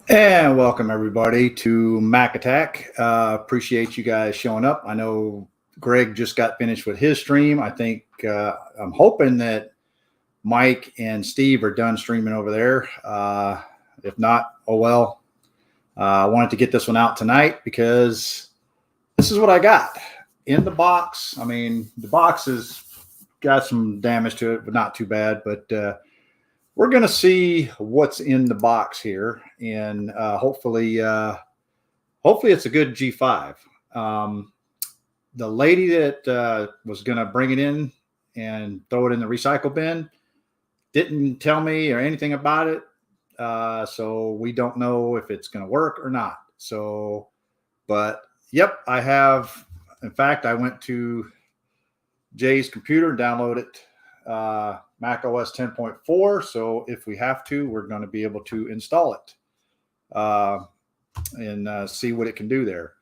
And welcome everybody to Mac Attack. Appreciate you guys showing up. I know Greg just got finished with his stream. I think I'm hoping that Mike and Steve are done streaming over there. If not, oh well. I wanted to get this one out tonight because this is what I got in the box. I mean, the box has got some damage to it, but not too bad. But we're going to see what's in the box here, and hopefully it's a good G5. The lady that was going to bring it in and throw it in the recycle bin didn't tell me or anything about it, so we don't know if it's going to work or not. So, but yep, I have. In fact, I went to Jay's computer and downloaded it. Mac OS 10.4. So if we have to, we're going to be able to install it and see what it can do there.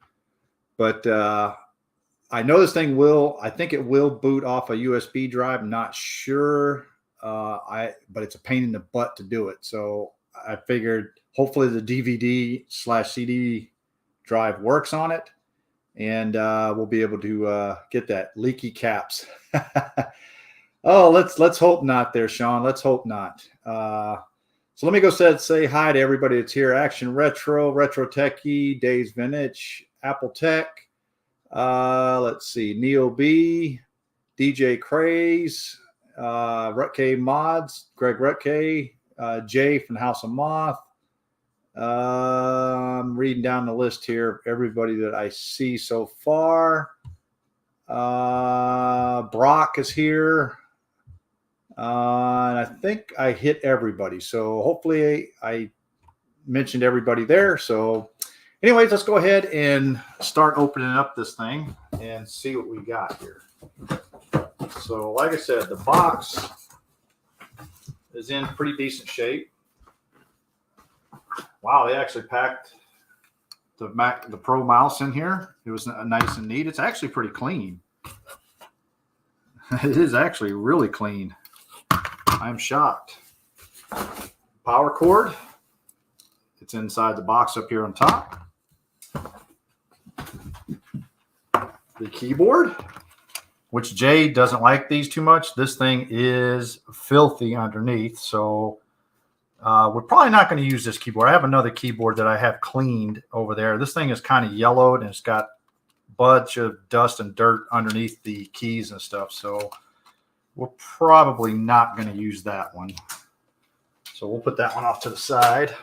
But I know this thing I think it will boot off a USB drive. I'm not sure. But it's a pain in the butt to do it. So I figured hopefully the DVD/CD drive works on it, and we'll be able to get that leaky caps. Oh, let's hope not there, Sean. Let's hope not. So let me go say hi to everybody that's here. Action Retro, Retro Techie, Days Vintage, Apple Tech. Let's see, Neo B, DJ Craze, Rutke Mods, Greg Rutke, Jay from House of Moth. I'm reading down the list here of everybody that I see so far. Brock is here. And I think I hit everybody. So hopefully I mentioned everybody there. So anyways, let's go ahead and start opening up this thing and see what we got here. So like I said, the box is in pretty decent shape. Wow, they actually packed the Pro mouse in here. It was nice and neat. It's actually pretty clean. It is actually really clean. I'm shocked. Power cord. It's inside the box up here on top. The keyboard, which Jay doesn't like these too much. This thing is filthy underneath. So we're probably not going to use this keyboard. I have another keyboard that I have cleaned over there. This thing is kind of yellowed and it's got a bunch of dust and dirt underneath the keys and stuff. So we're probably not going to use that one. So we'll put that one off to the side.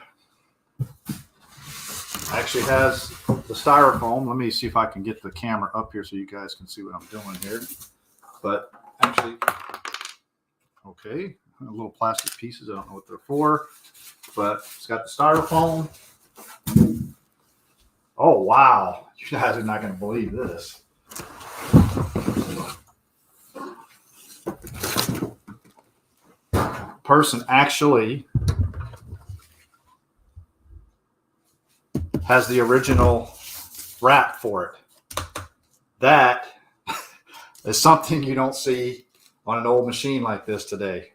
Actually has the styrofoam. Let me see if I can get the camera up here so you guys can see what I'm doing here. But actually, okay, little plastic pieces. I don't know what they're for, but it's got the styrofoam. Oh, wow. You guys are not going to believe this. Person actually has the original wrap for it. That is something you don't see on an old machine like this today.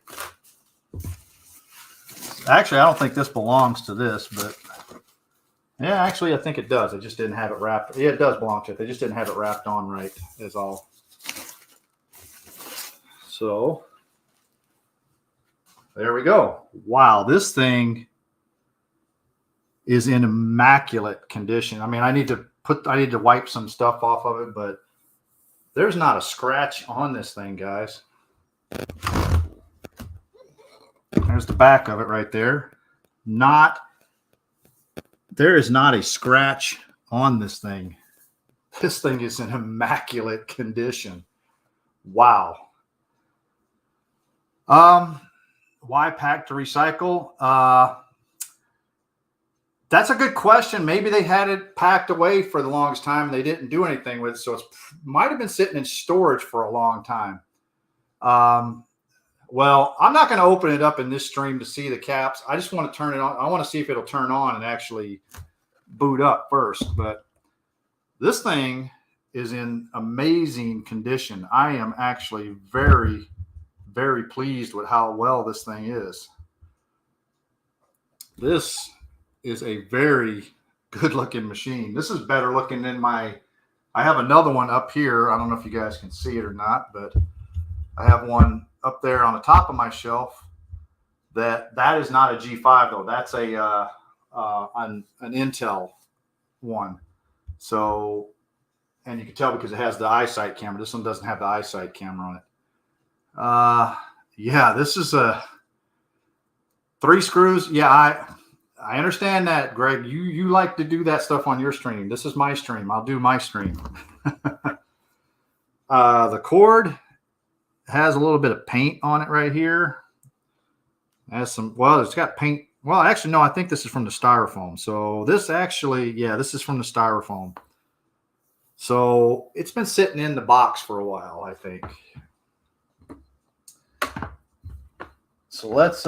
Actually, I don't think this belongs to this, but yeah, actually, I think it does. They just didn't have it wrapped. Yeah, it does belong to it. They just didn't have it wrapped on right, is all. So there we go. Wow, this thing is in immaculate condition. I mean, I need to wipe some stuff off of it, but there's not a scratch on this thing, guys. There's the back of it right there. There is not a scratch on this thing. This thing is in immaculate condition. Wow. Why pack to recycle? That's a good question. Maybe they had it packed away for the longest time and they didn't do anything with it. So it might have been sitting in storage for a long time. Well, I'm not going to open it up in this stream to see the caps. I just want to turn it on. I want to see if it'll turn on and actually boot up first. But this thing is in amazing condition. I am actually very, very pleased with how well this thing is. This is a very good looking machine. This is better looking than I have another one up here. I don't know if you guys can see it or not, but I have one up there on the top of my shelf. That is not a G5 though. That's an Intel one. So, and you can tell because it has the eyesight camera. This one doesn't have the eyesight camera on it. Yeah, this is a 3 screws. Yeah, I understand that, Greg. You like to do that stuff on your stream. This is my stream. I'll do my stream. The cord has a little bit of paint on it right here. Has some, well, it's got paint. Well, actually, no, I think this is from the styrofoam. So this actually, yeah, this is from the styrofoam. So it's been sitting in the box for a while, I think. So let's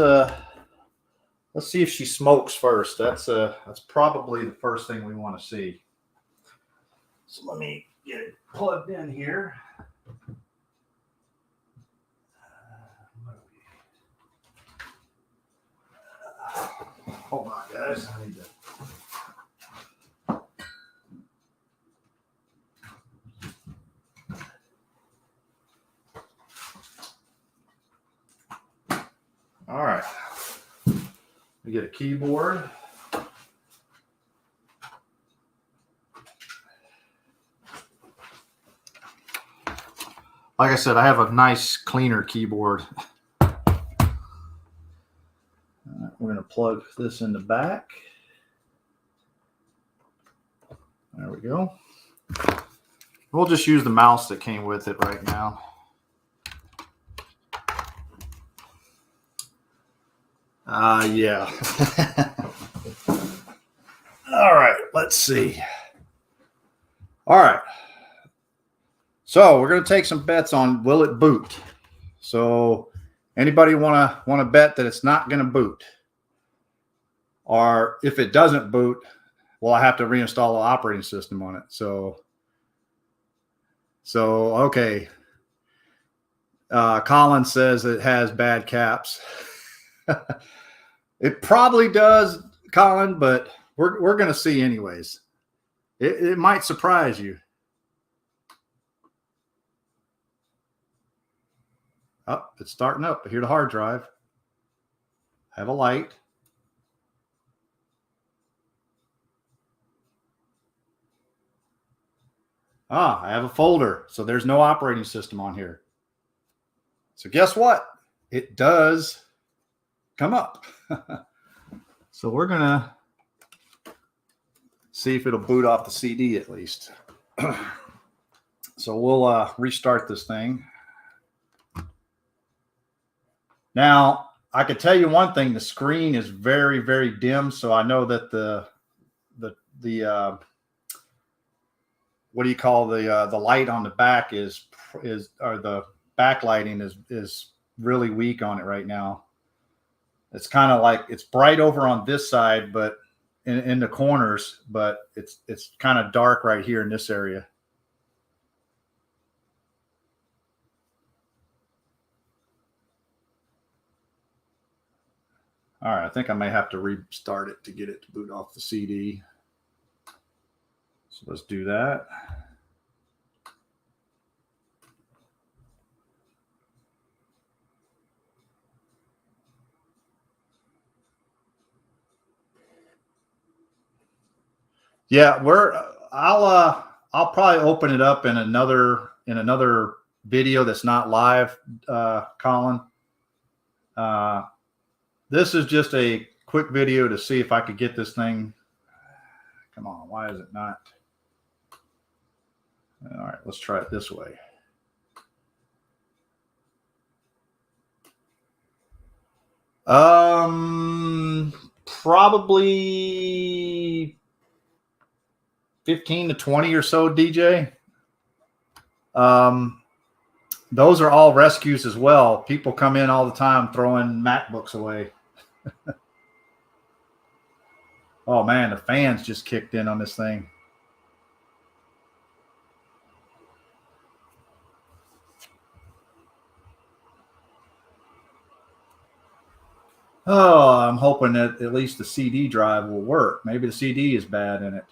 see if she smokes first. That's probably the first thing we want to see. So let me get it plugged in here. Hold on, guys. I need to. All right. We get a keyboard. Like I said, I have a nice cleaner keyboard. We're going to plug this in the back. There we go. We'll just use the mouse that came with it right now. Yeah. All right, let's see. All right. So we're going to take some bets on will it boot. So anybody want to bet that it's not going to boot? Or if it doesn't boot, well, I have to reinstall the operating system on it. So okay. Colin says it has bad caps. It probably does, Colin, but we're going to see anyways. It might surprise you. Oh, it's starting up. I hear the hard drive. I have a light. I have a folder. So there's no operating system on here. So guess what? It does come up. So we're going to see if it'll boot off the CD at least. So we'll restart this thing. Now, I could tell you one thing. The screen is very, very dim. So I know that the what do you call the light on the back is or the backlighting is really weak on it right now. It's kind of like it's bright over on this side, but in the corners, but it's kind of dark right here in this area. All right, I think I may have to restart it to get it to boot off the CD. So let's do that. Yeah, I'll probably open it up in another video that's not live, Colin. This is just a quick video to see if I could get this thing. Come on, why is it not? All right, let's try it this way. Probably 15 to 20 or so, DJ. Those are all rescues as well. People come in all the time throwing MacBooks away. Oh man, the fans just kicked in on this thing. Oh, I'm hoping that at least the CD drive will work. Maybe the CD is bad in it.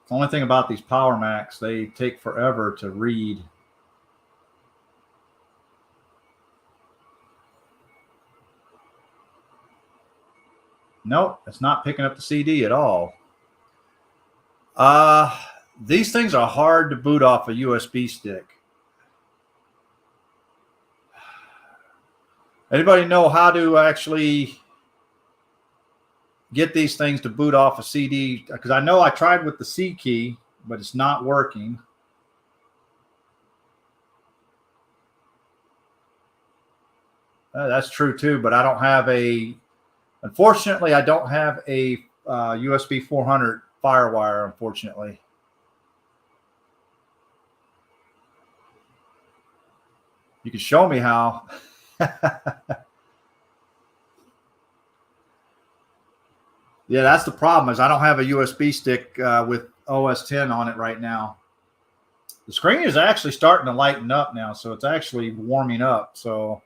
The only thing about these Power Macs, they take forever to read. Nope, it's not picking up the CD at all. These things are hard to boot off a USB stick. Anybody know how to actually get these things to boot off a CD? Because I know I tried with the C key, but it's not working. That's true too, but I don't have a, unfortunately, I don't have a USB 400 FireWire, unfortunately. You can show me how. Yeah, that's the problem is I don't have a USB stick with OS 10 on it right now. The screen is actually starting to lighten up now, so it's actually warming up. So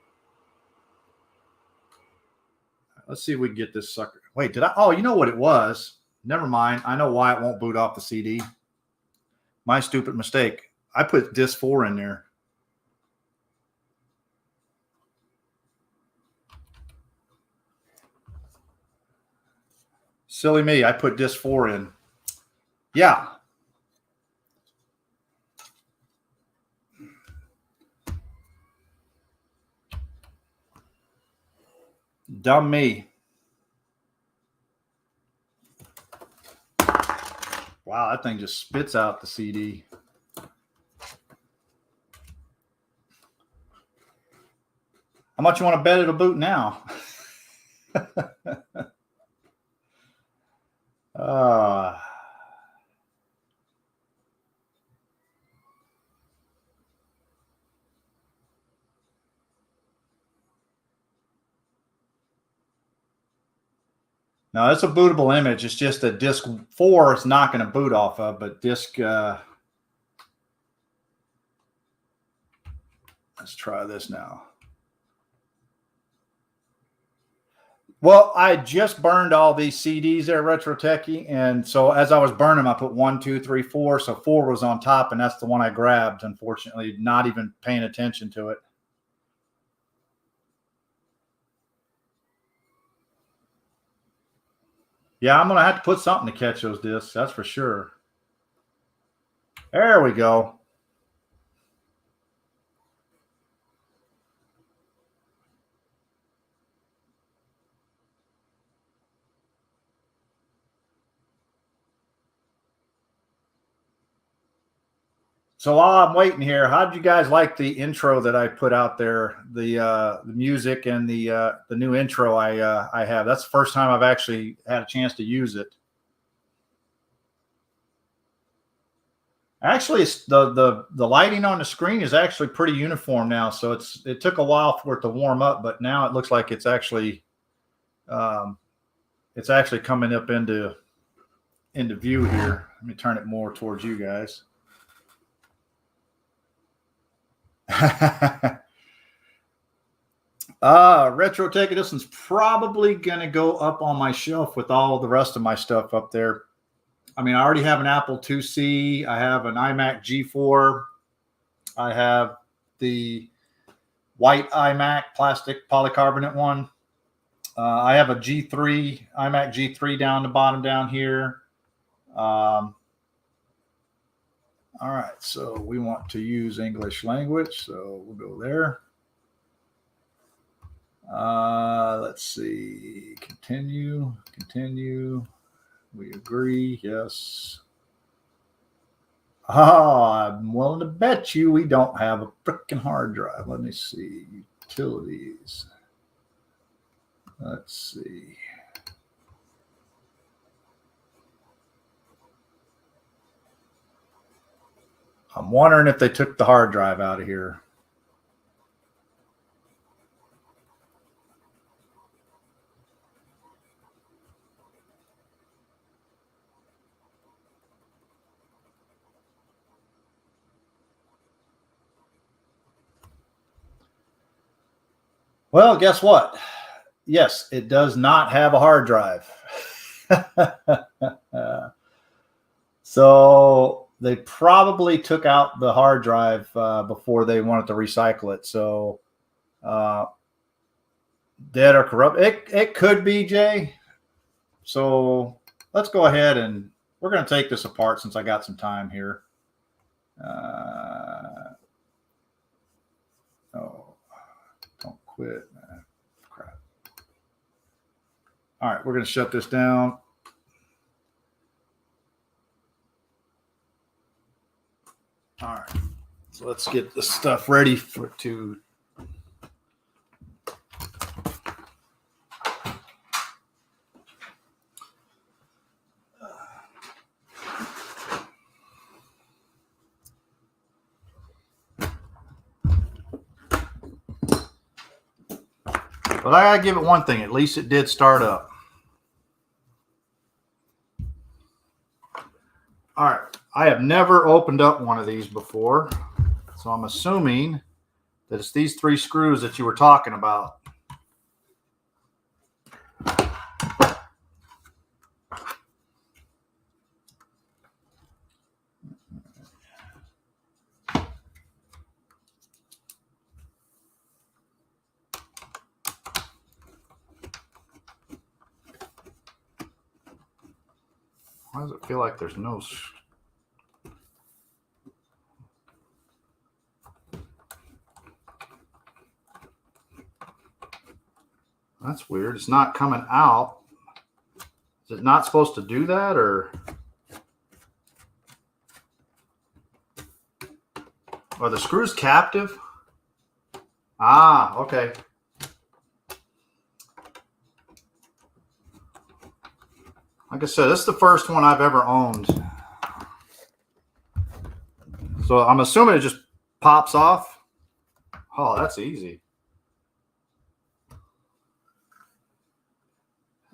let's see if we can get this sucker. Wait, did I? Oh, you know what it was? Never mind. I know why it won't boot off the CD. My stupid mistake. I put disk 4 in there. Silly me. I put disk 4 in. Yeah. Dumb me. Wow, that thing just spits out the CD. How much you want to bet it'll boot now? No, it's a bootable image. It's just that disk 4 is not going to boot off of, but disk. Let's try this now. Well, I just burned all these CDs there, Retro Techie, and so as I was burning them, I put 1, 2, 3, 4. So 4 was on top, and that's the one I grabbed. Unfortunately, not even paying attention to it. Yeah, I'm gonna have to put something to catch those discs. That's for sure. There we go. So while I'm waiting here, how did you guys like the intro that I put out there? The music and the new intro I have. That's the first time I've actually had a chance to use it. Actually, it's the lighting on the screen is actually pretty uniform now. So it took a while for it to warm up, but now it looks like it's actually coming up into view here. Let me turn it more towards you guys. Retro Tech Edition's probably gonna go up on my shelf with all the rest of my stuff up there. I mean, I already have an Apple IIc. I have an iMac G4. I have the white iMac plastic polycarbonate one. I have a G3 iMac G3 down the bottom down here. All right, so we want to use English language, so we'll go there. Let's see. Continue. We agree. Yes. Oh, I'm willing to bet you we don't have a freaking hard drive. Let me see. Utilities. Let's see. I'm wondering if they took the hard drive out of here. Well, guess what? Yes, it does not have a hard drive. So they probably took out the hard drive before they wanted to recycle it. So dead or corrupt. It could be, Jay. So let's go ahead and we're going to take this apart since I got some time here. Oh, don't quit. Crap. All right, we're going to shut this down. All right, so let's get the stuff ready to. But I gotta give it one thing. At least it did start up. All right. I have never opened up one of these before. So I'm assuming that it's these 3 screws that you were talking about. Why does it feel like there's no... That's weird. It's not coming out. Is it not supposed to do that, or are the screws captive? Ah, okay. Like I said, this is the first one I've ever owned. So I'm assuming it just pops off. Oh, that's easy.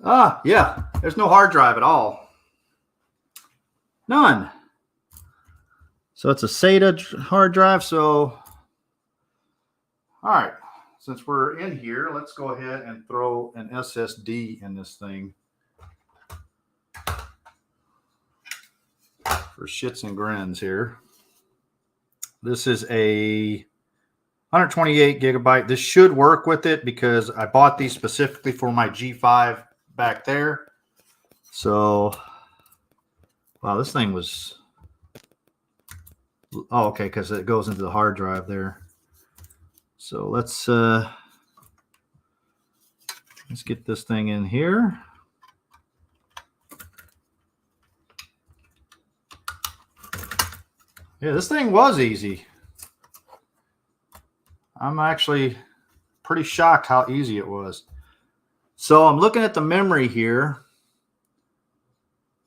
Ah, yeah. There's no hard drive at all. None. So it's a SATA hard drive. So, all right. Since we're in here, let's go ahead and throw an SSD in this thing. For shits and grins here. This is a 128 gigabyte. This should work with it because I bought these specifically for my G5 back there. So, wow, this thing was... Oh, okay, because it goes into the hard drive there. So let's get this thing in here. Yeah, this thing was easy. I'm actually pretty shocked how easy it was. So I'm looking at the memory here.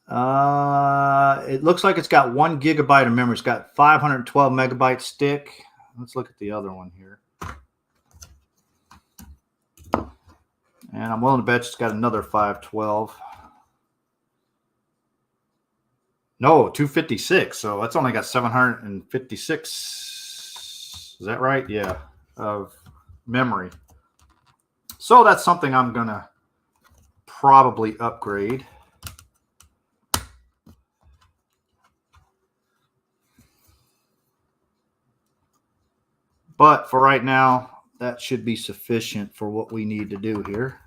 It looks like it's got 1 gigabyte of memory. It's got 512 megabyte stick. Let's look at the other one here. And I'm willing to bet it's got another 512. No, 256. So that's only got 756. Is that right? Yeah, of memory. So that's something I'm going to probably upgrade. But for right now, that should be sufficient for what we need to do here.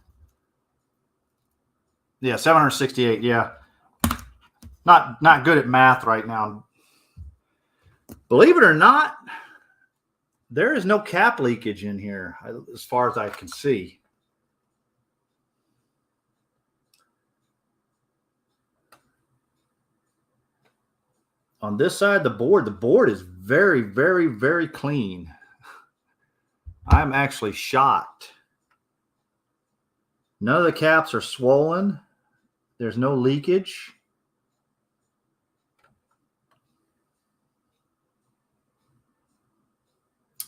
Yeah, 768. Yeah. Not good at math right now. Believe it or not, there is no cap leakage in here as far as I can see. On this side, the board is very, very, very clean. I'm actually shocked. None of the caps are swollen. There's no leakage.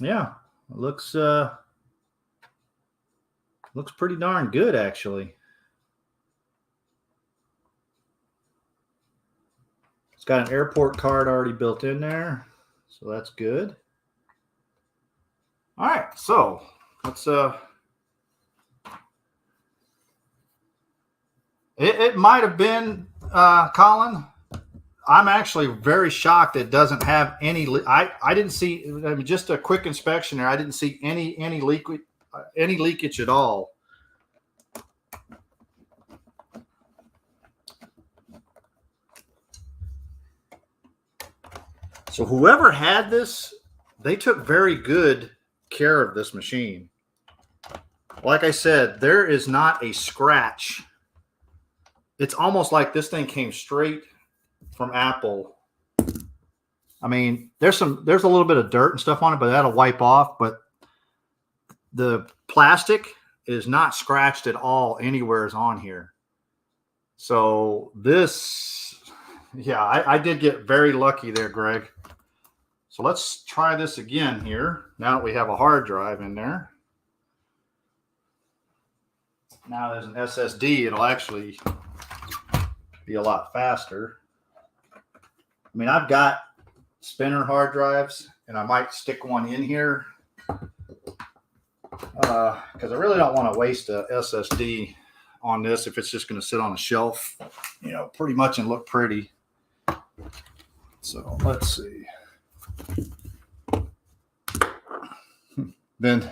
Yeah, it looks pretty darn good, actually. It's got an airport card already built in there, so that's good. All right, so let's It might have been, Colin. I'm actually very shocked it doesn't have any. I didn't see. I mean, just a quick inspection there. I didn't see any leakage at all. So whoever had this, they took very good care of this machine. Like I said, there is not a scratch. It's almost like this thing came straight from Apple. I mean, there's a little bit of dirt and stuff on it, but that'll wipe off. But the plastic is not scratched at all anywhere on here. So this, yeah, I did get very lucky there, Greg. So let's try this again here. Now that we have a hard drive in there. Now there's an SSD, it'll actually be a lot faster. I mean, I've got spinner hard drives, and I might stick one in here because I really don't want to waste a SSD on this if it's just going to sit on a shelf, you know, pretty much and look pretty. So let's see. Then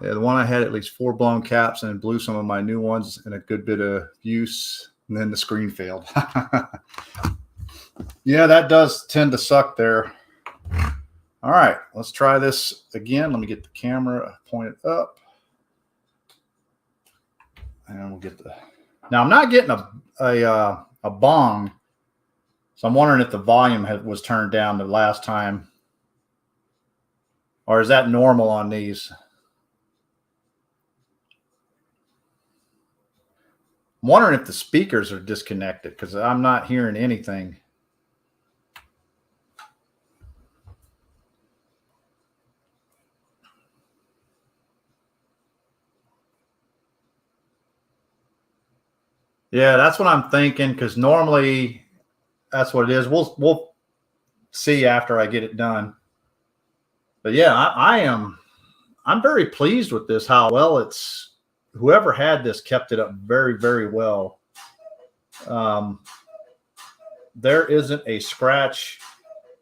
yeah, the one I had at least 4 blown caps and blew some of my new ones in a good bit of use, and then the screen failed. Yeah, that does tend to suck there. All right, let's try this again. Let me get the camera pointed up. And we'll get the... Now, I'm not getting a bong, so I'm wondering if the volume was turned down the last time. Or is that normal on these? I'm wondering if the speakers are disconnected because I'm not hearing anything. Yeah, that's what I'm thinking because normally that's what it is. We'll see after I get it done. But yeah, I'm very pleased with this, how well it's, whoever had this kept it up very, very well. There isn't a scratch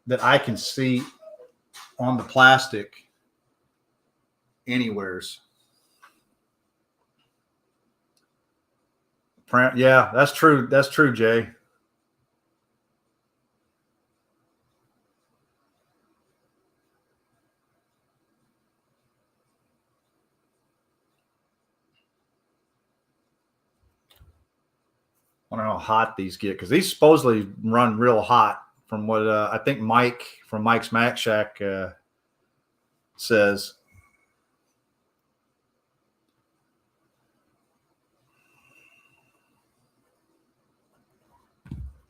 that I can see on the plastic anywheres. Yeah, that's true. That's true, Jay. I don't know how hot these get because these supposedly run real hot from what I think Mike from Mike's Mac Shack says.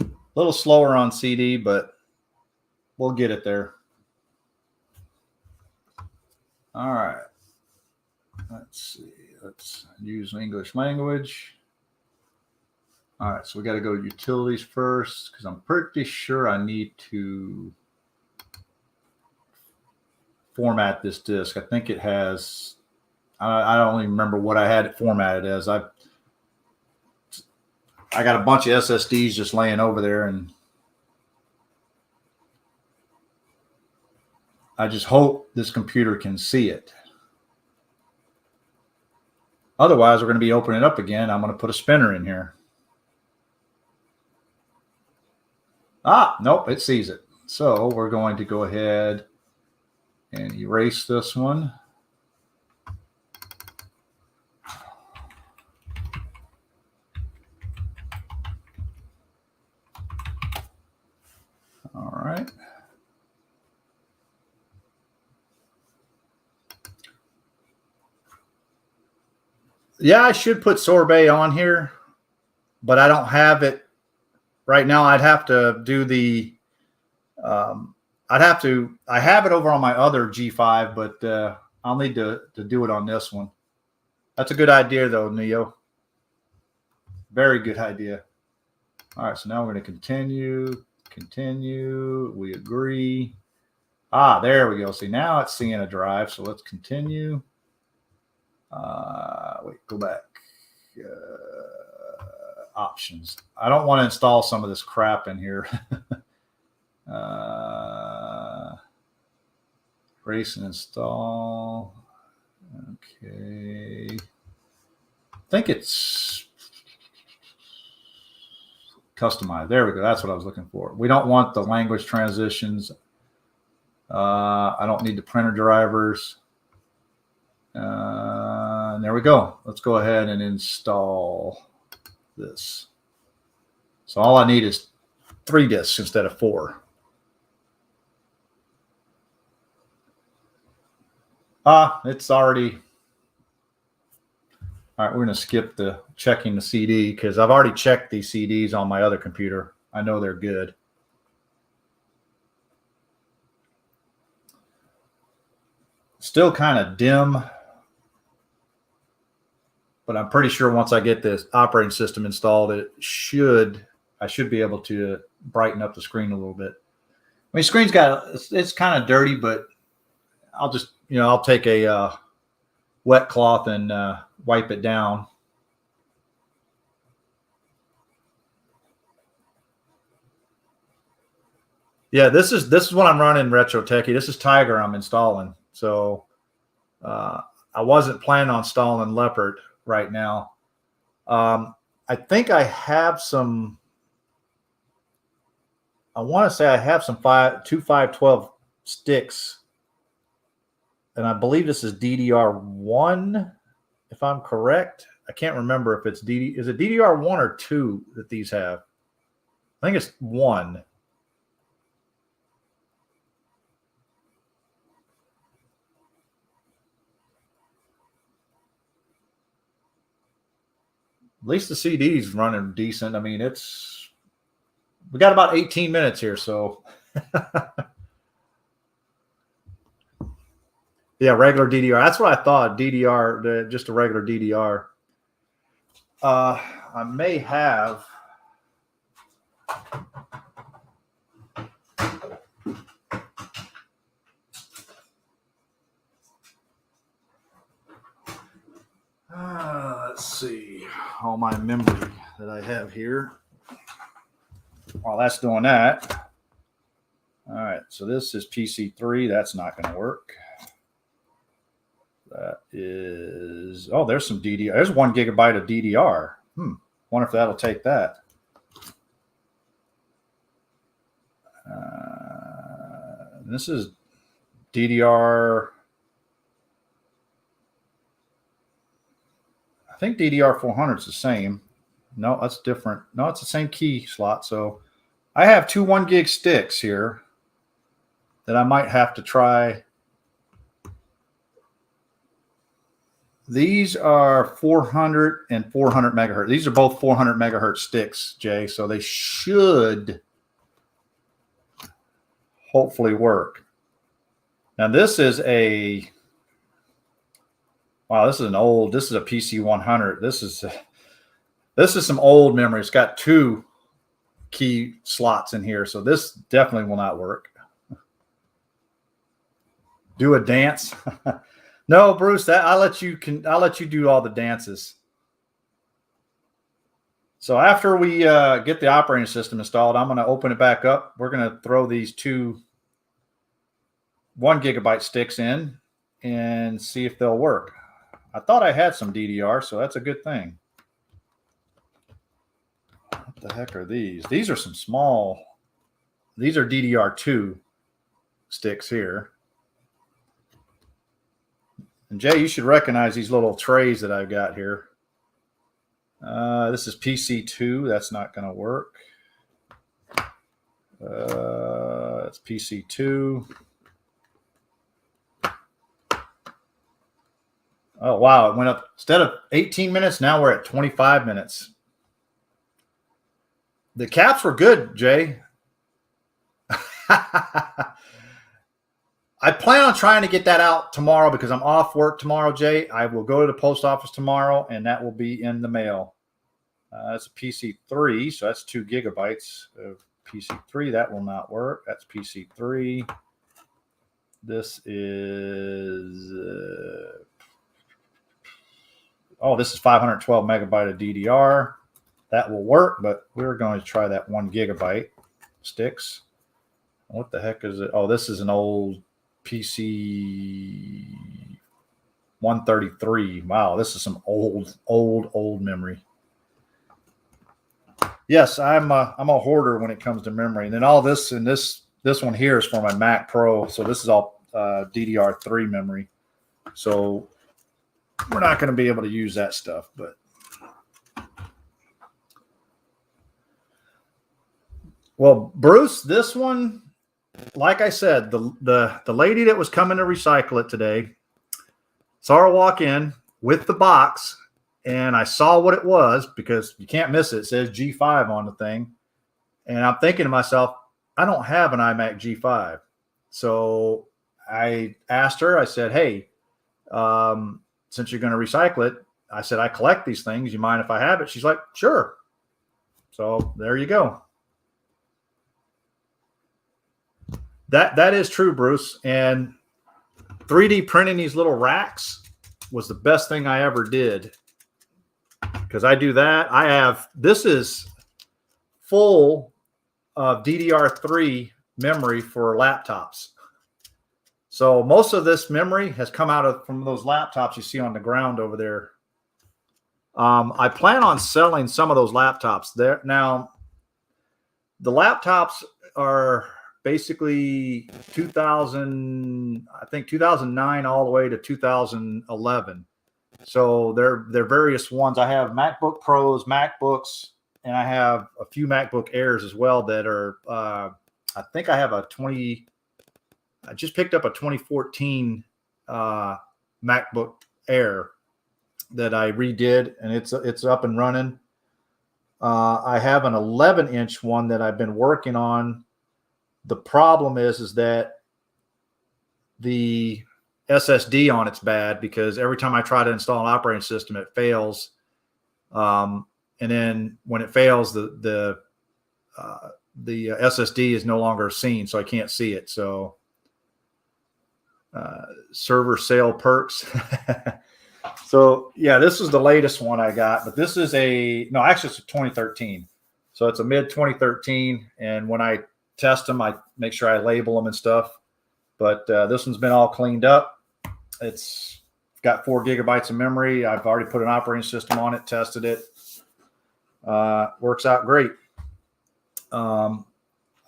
A little slower on CD, but we'll get it there. All right. Let's see. Let's use English language. All right, so we got to go to utilities first because I'm pretty sure I need to format this disk. I think it has, I don't even remember what I had it formatted as. I got a bunch of SSDs just laying over there, and I just hope this computer can see it. Otherwise, we're going to be opening it up again. I'm going to put a spinner in here. Ah, nope, it sees it. So we're going to go ahead and erase this one. All right. Yeah, I should put sorbet on here, but I don't have it right now. I'd have to do the, I have it over on my other G5, but I'll need to do it on this one. That's a good idea though, Neo. Very good idea. All right, so now we're going to continue. We agree. Ah, there we go. See, now it's seeing a drive. So let's continue. Wait, go back. options. I don't want to install some of this crap in here. Erase and install. Okay. I think it's customized. There we go. That's what I was looking for. We don't want the language transitions. I don't need the printer drivers. And there we go. Let's go ahead and install this. So all I need is 3 disks instead of 4. It's already. All right, we're going to skip the checking the CD because I've already checked these CDs on my other computer. I know they're good. Still kind of dim, but I'm pretty sure once I get this operating system installed, I should be able to brighten up the screen a little bit. I mean, screen's it's kind of dirty, but I'll just, I'll take a wet cloth and wipe it down. Yeah, this is what I'm running Retro Techie. This is Tiger I'm installing. So I wasn't planning on installing Leopard right now. I think I have some. I want to say I have some 512 sticks, and I believe this is DDR1, if I'm correct. I can't remember if it's is it DDR1 or 2 that these have. I think it's 1. At least the CD's running decent. I mean, we got about 18 minutes here, so. Yeah, regular DDR. That's what I thought. DDR, just a regular DDR. I may have. Let's see. All my memory that I have here. While that's doing that. All right, so this is PC3. That's not going to work. That is, there's some DDR. There's 1 gigabyte of DDR. Wonder if that'll take that. This is DDR. I think DDR 400 is the same. No, that's different. No, it's the same key slot. So I have 2 1 gig sticks here that I might have to try. These are 400 and 400 megahertz. These are both 400 megahertz sticks, Jay. So they should hopefully work. Now this is a, wow, this is a PC 100. This is some old memory. It's got 2 key slots in here. So this definitely will not work. Do a dance. No, Bruce, I'll let you do all the dances. So after we get the operating system installed, I'm going to open it back up. We're going to throw these 2 1 gigabyte sticks in and see if they'll work. I thought I had some DDR, so that's a good thing. What the heck are these? These are some small. These are DDR2 sticks here. And Jay, you should recognize these little trays that I've got here. This is PC2. That's not going to work. It's PC2. Oh, wow. It went up. Instead of 18 minutes, now we're at 25 minutes. The caps were good, Jay. I plan on trying to get that out tomorrow because I'm off work tomorrow, Jay. I will go to the post office tomorrow, and that will be in the mail. That's a PC3, so that's 2 gigabytes of PC3. That will not work. That's PC3. This is this is 512 megabyte of DDR. that will work, but we're going to try that 1 gigabyte sticks. What the heck is it? Oh, this is an old PC 133. Wow, this is some old memory. Yes, I'm a hoarder when it comes to memory. And then all this and this one here is for my Mac Pro. So this is all DDR3 memory. So we're not going to be able to use that stuff, but well, Bruce, this one, like I said, the lady that was coming to recycle it today saw her walk in with the box, and I saw what it was because you can't miss it. It says G5 on the thing. And I'm thinking to myself, I don't have an iMac G5. So I asked her, I said, hey, since you're going to recycle it, I said, I collect these things. You mind if I have it? She's like, sure. So there you go. That is true, Bruce. And 3D printing these little racks was the best thing I ever did, because I do that. This is full of DDR3 memory for laptops. So most of this memory has come out from those laptops you see on the ground over there. I plan on selling some of those laptops there. Now, the laptops are basically 2009 all the way to 2011. So they're various ones. I have MacBook Pros, MacBooks, and I have a few MacBook Airs as well that are, I think I have I just picked up a 2014 MacBook Air that I redid, and it's up and running. I have an 11-inch one that I've been working on. The problem is that the SSD on it's bad, because every time I try to install an operating system, it fails. And then when it fails, the SSD is no longer seen, so I can't see it. So server sale perks. So yeah, this is the latest one I got, but this is actually it's a 2013. So it's a mid 2013. And when I test them, I make sure I label them and stuff. But this one's been all cleaned up. It's got 4 gigabytes of memory. I've already put an operating system on it, tested it. Works out great. I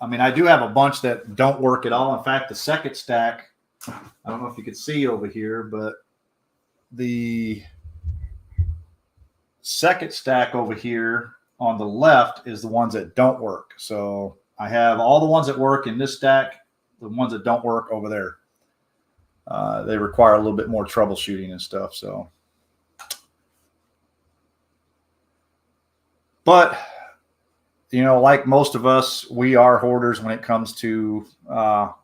mean, I do have a bunch that don't work at all. In fact, the second stack, I don't know if you can see over here, but the second stack over here on the left is the ones that don't work. So I have all the ones that work in this stack, the ones that don't work over there. They require a little bit more troubleshooting and stuff. So, but you know, like most of us, we are hoarders when it comes to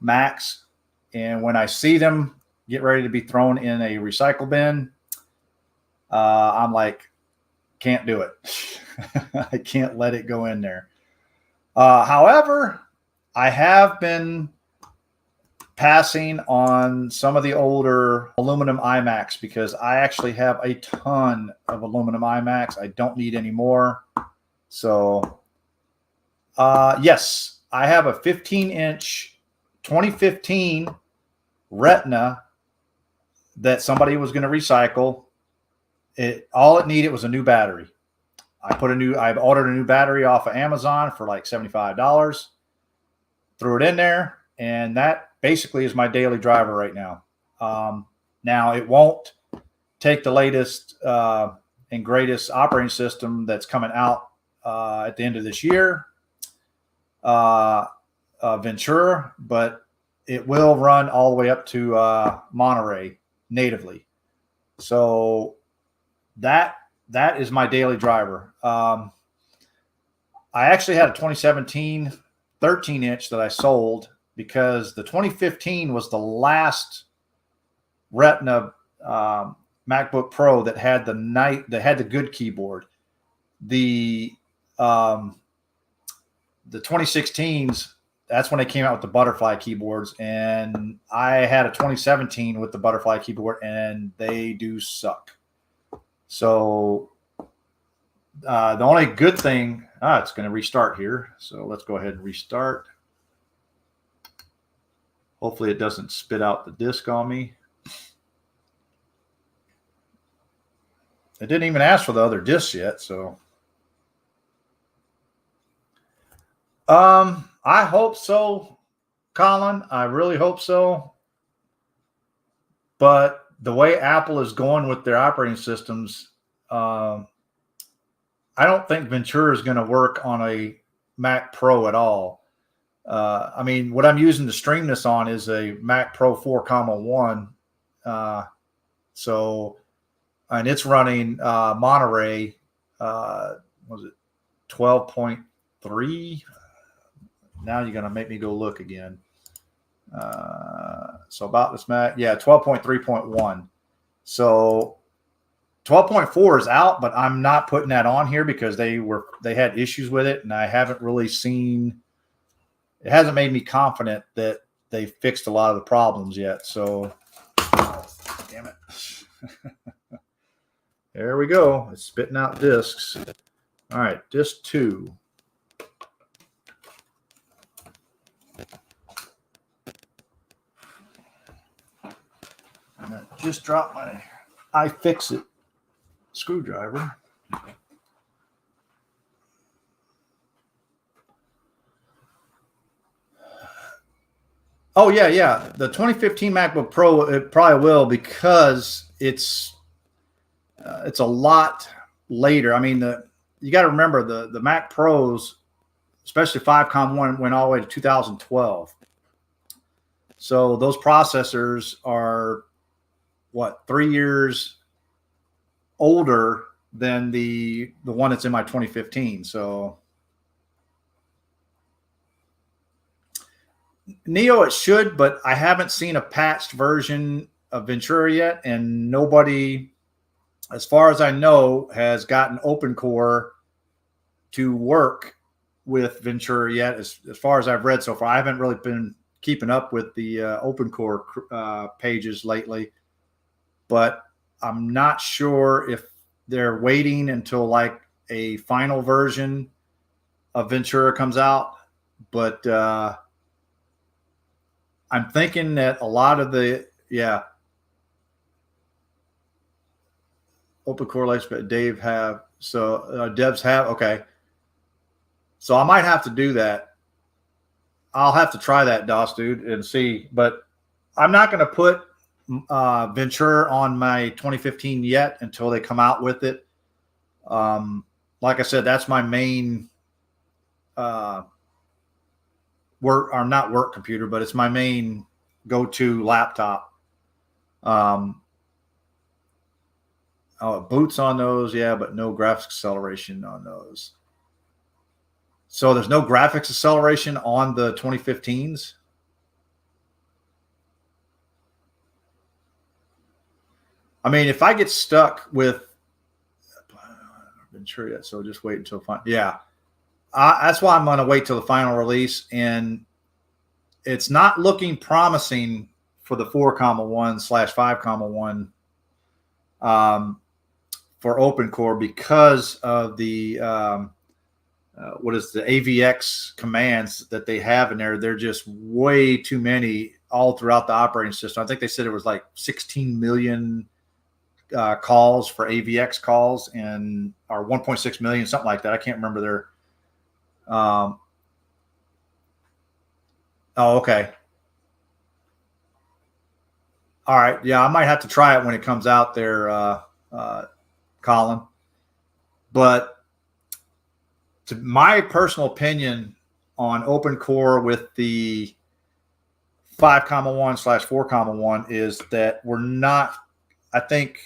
Macs. And when I see them get ready to be thrown in a recycle bin, I'm like, can't do it. I can't let it go in there. However, I have been passing on some of the older aluminum iMacs, because I actually have a ton of aluminum iMacs. I don't need any more. So, yes, I have a 15-inch 2015 Retina that somebody was going to recycle. All it needed was a new battery. I ordered a new battery off of Amazon for like $75, threw it in there, and that basically is my daily driver right now. Now it won't take the latest and greatest operating system that's coming out at the end of this year, Ventura, but it will run all the way up to Monterey natively. So that is my daily driver. I actually had a 2017 13-inch that I sold, because the 2015 was the last Retina MacBook Pro that had the good keyboard. The 2016s, that's when they came out with the butterfly keyboards, and I had a 2017 with the butterfly keyboard, and they do suck. So The only good thing, it's going to restart here. So let's go ahead and restart. Hopefully it doesn't spit out the disk on me. It didn't even ask for the other discs yet, so. I hope so, Colin. I really hope so. But the way Apple is going with their operating systems, I don't think Ventura is going to work on a Mac Pro at all. I mean, what I'm using to stream this on is a Mac Pro 4.1. So, and it's running Monterey, was it 12.3? Now you're going to make me go look again. So about this Mac, yeah, 12.3.1. So 12.4 is out, but I'm not putting that on here because they had issues with it, and I haven't really seen. It hasn't made me confident that they fixed a lot of the problems yet. So, damn it. There we go. It's spitting out discs. All right, disc 2. And I just dropped my iFixit screwdriver. Oh, yeah. The 2015 MacBook Pro, it probably will because it's a lot later. I mean, you got to remember the Mac Pros, especially 5.1, went all the way to 2012. So those processors are, 3 years older than the one that's in my 2015. So Neo, it should, but I haven't seen a patched version of Ventura yet, and nobody, as far as I know, has gotten OpenCore to work with Ventura yet. As far as I've read so far, I haven't really been keeping up with the OpenCore pages lately, but I'm not sure if they're waiting until like a final version of Ventura comes out. But I'm thinking that a lot of the, OpenCore likes, but devs have, okay. So I might have to do that. I'll have to try that, DOS dude, and see. But I'm not going to put Ventura on my 2015 yet until they come out with it. Like I said, that's my main not work computer, but it's my main go-to laptop. It boots on those, but no graphics acceleration on those. So there's no graphics acceleration on the 2015s. I mean, if I get stuck with Ventura yet, so just wait until final. Yeah, that's why I'm going to wait till the final release, and it's not looking promising for the 4.1/5.1 for OpenCore because of the the AVX commands that they have in there. They're just way too many all throughout the operating system. I think they said it was like 16 million calls for AVX calls, or 1.6 million, something like that. I can't remember their. Okay. All right. Yeah, I might have to try it when it comes out there, Colin. But to my personal opinion on OpenCore with the 5.1/4.1 is that we're not, I think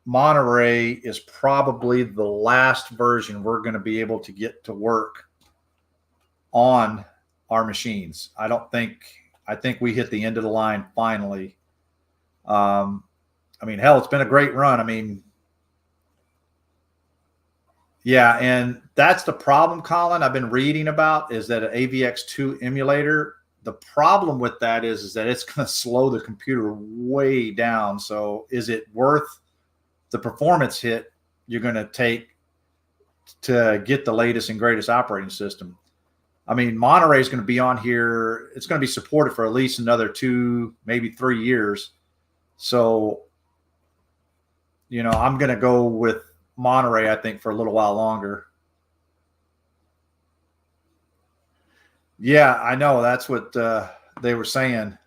Monterey is probably the last version we're going to be able to get to work on our machines. I think we hit the end of the line finally. I mean, hell, it's been a great run. I mean, yeah, and that's the problem, Colin, I've been reading about, is that an AVX2 emulator, the problem with that is that it's going to slow the computer way down. So is it worth the performance hit you're going to take to get the latest and greatest operating system. I mean, Monterey is going to be on here. It's going to be supported for at least another 2, maybe 3 years. So, I'm going to go with Monterey, I think, for a little while longer. Yeah, I know. That's what they were saying.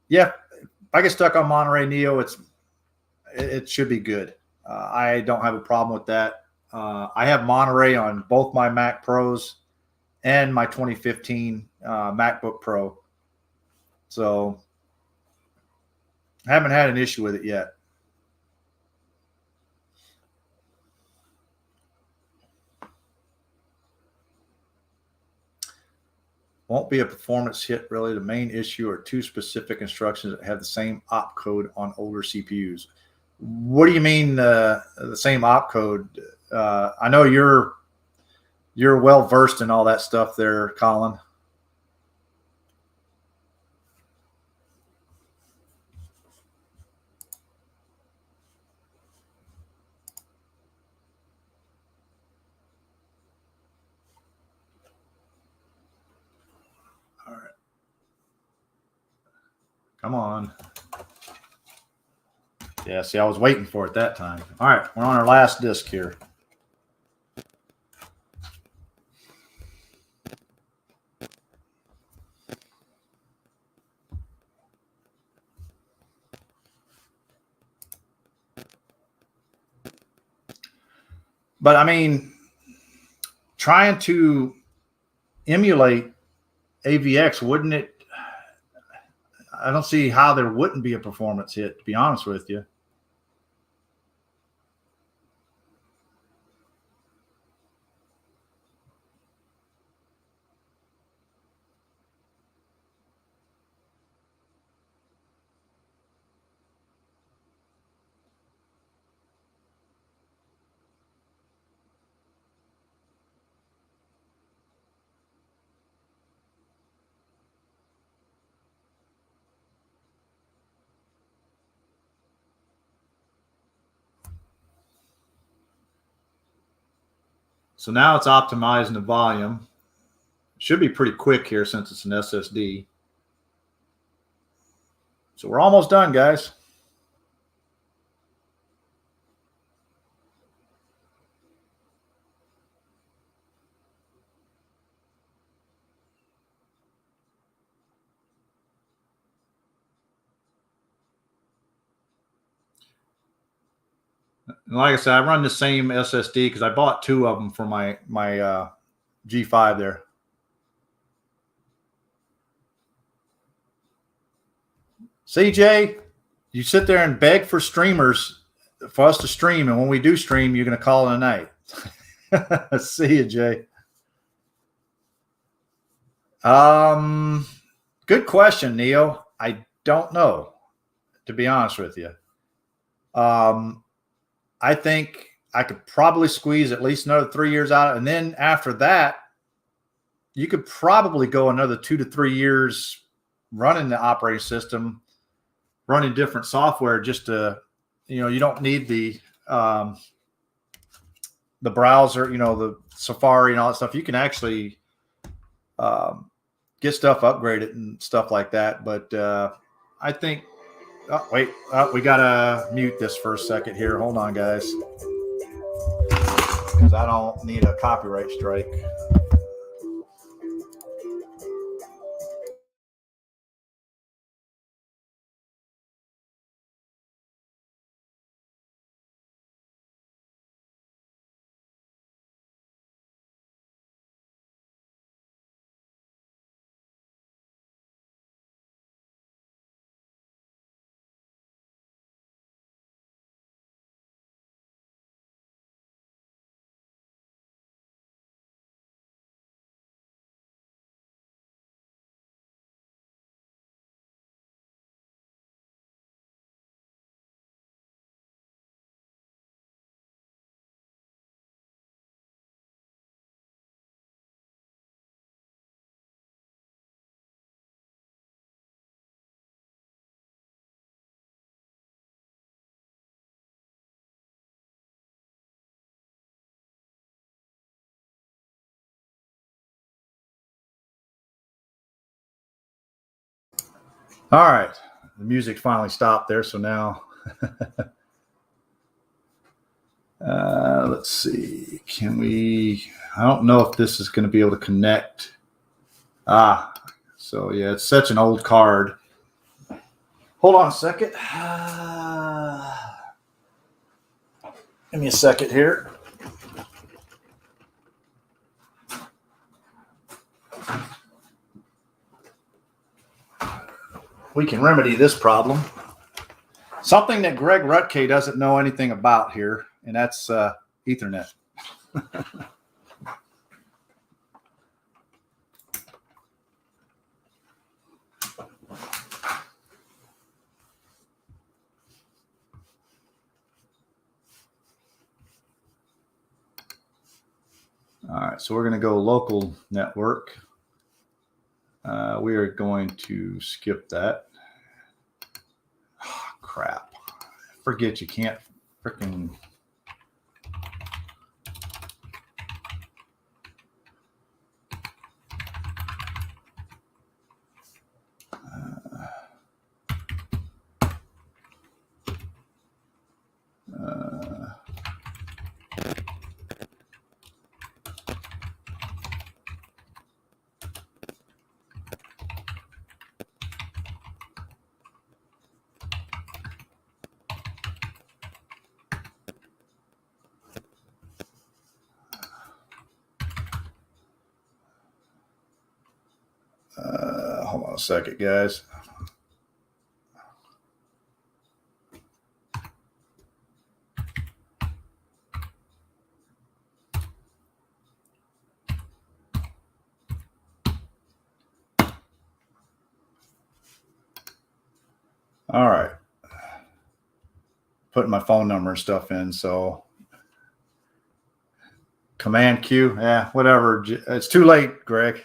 Yeah, if I get stuck on Monterey Neo, it should be good. I don't have a problem with that. I have Monterey on both my Mac Pros and my 2015 MacBook Pro. So I haven't had an issue with it yet. Won't be a performance hit, really. The main issue are two specific instructions that have the same opcode on older CPUs. What do you mean the same opcode? I know you're well versed in all that stuff there, Colin. All right. Come on. Yeah, see, I was waiting for it that time. All right, we're on our last disk here. But I mean, trying to emulate AVX, wouldn't it? I don't see how there wouldn't be a performance hit, to be honest with you. So now it's optimizing the volume. Should be pretty quick here since it's an SSD. So we're almost done, guys. And like I said, I run the same SSD because I bought 2 of them for my G5 there. CJ, you sit there and beg for streamers for us to stream, and when we do stream, you're going to call it a night. See you, Jay. Good question, Neo. I don't know, to be honest with you. I think I could probably squeeze at least another 3 years out, and then after that, you could probably go another 2 to 3 years running the operating system, running different software just to, you don't need the browser, the Safari and all that stuff. You can actually get stuff upgraded and stuff like that. But I think, oh, wait, we got to mute this for a second here. Hold on, guys, because I don't need a copyright strike. All right. The music finally stopped there. So now let's see. Can we? I don't know if this is going to be able to connect. So yeah, it's such an old card. Hold on a second. Give me a second here. We can remedy this problem. Something that Greg Rutke doesn't know anything about here, and that's Ethernet. All right, so we're going to go local network. We are going to skip that. Oh, crap. Forget you can't freaking. Hold on a second, guys. All right. Putting my phone number and stuff in. So Command Q. Yeah, whatever. It's too late, Greg.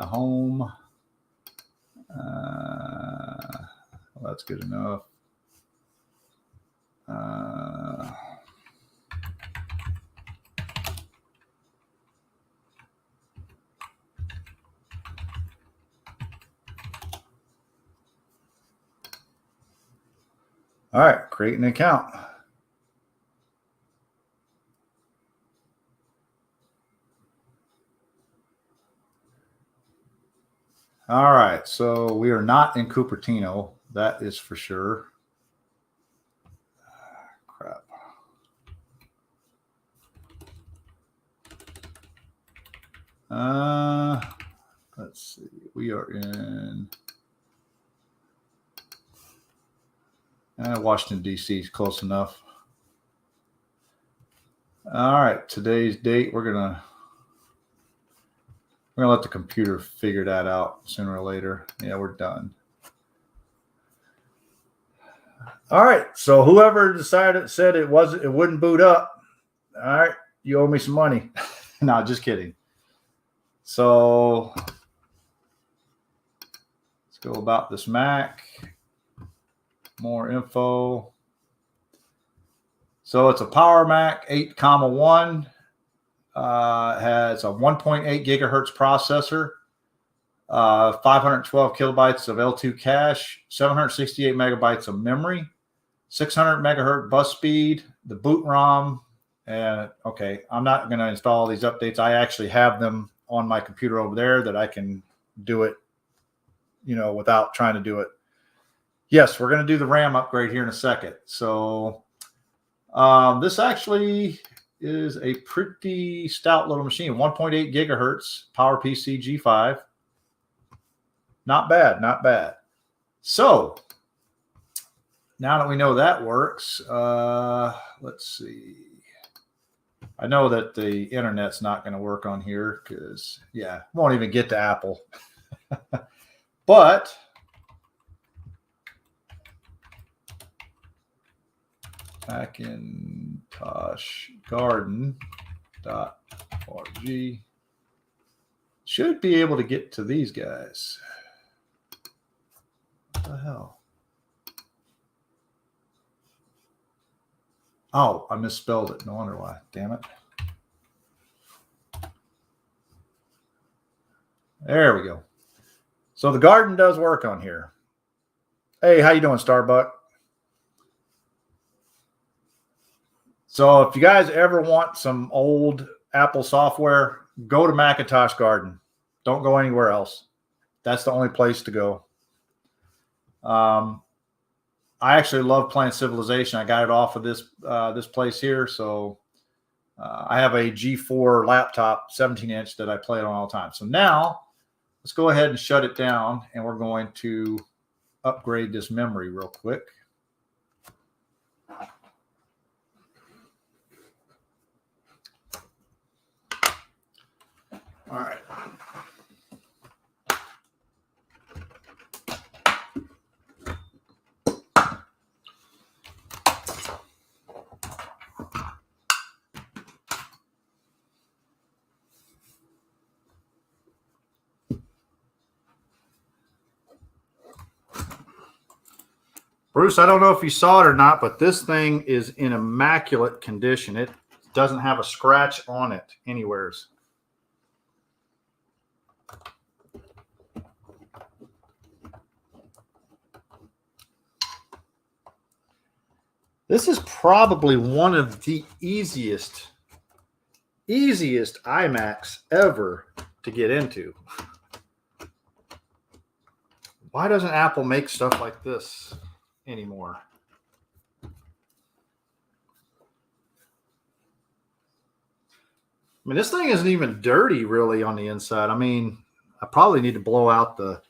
Home. Well, that's good enough. All right, create an account. All right, so we are not in Cupertino. That is for sure. Crap. Let's see. We are in Washington, D.C. is close enough. All right, today's date, we're gonna let the computer figure that out sooner or later. Yeah, we're done. All right, so whoever said it wouldn't boot up. All right, you owe me some money. No, just kidding. So let's go about this Mac. More info. So it's a Power Mac 8,1. Has a 1.8 gigahertz processor, 512 kilobytes of L2 cache, 768 megabytes of memory, 600 megahertz bus speed, the boot ROM. And okay, I'm not going to install these updates. I actually have them on my computer over there that I can do it, without trying to do it. Yes, we're going to do the RAM upgrade here in a second. So this actually is a pretty stout little machine, 1.8 gigahertz PowerPC G5. Not bad, not bad. So now that we know that works, let's see. I know that the internet's not going to work on here because, yeah, won't even get to Apple. But MacintoshGarden.org should be able to get to these guys. What the hell? Oh, I misspelled it. No wonder why. Damn it. There we go. So the garden does work on here. Hey, how you doing, Starbuck? So if you guys ever want some old Apple software, go to Macintosh Garden. Don't go anywhere else. That's the only place to go. I actually love playing Civilization. I got it off of this place here. So I have a G4 laptop, 17-inch, that I play it on all the time. So now let's go ahead and shut it down, and we're going to upgrade this memory real quick. All right. Bruce, I don't know if you saw it or not, but this thing is in immaculate condition. It doesn't have a scratch on it anywheres. This is probably one of the easiest iMacs ever to get into. Why doesn't Apple make stuff like this anymore? I mean, this thing isn't even dirty really on the inside. I mean, I probably need to blow out the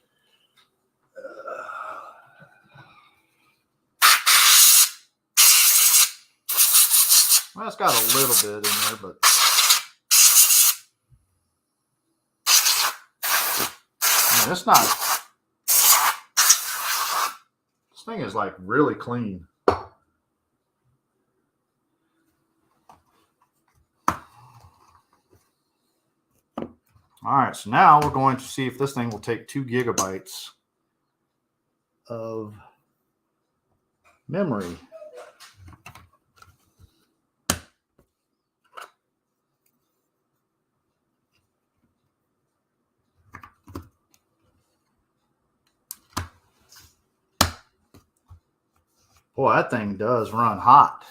well, it's got a little bit in there, but I mean, it's not. This thing is like really clean. All right, so now we're going to see if this thing will take 2 gigabytes of memory. Boy, that thing does run hot.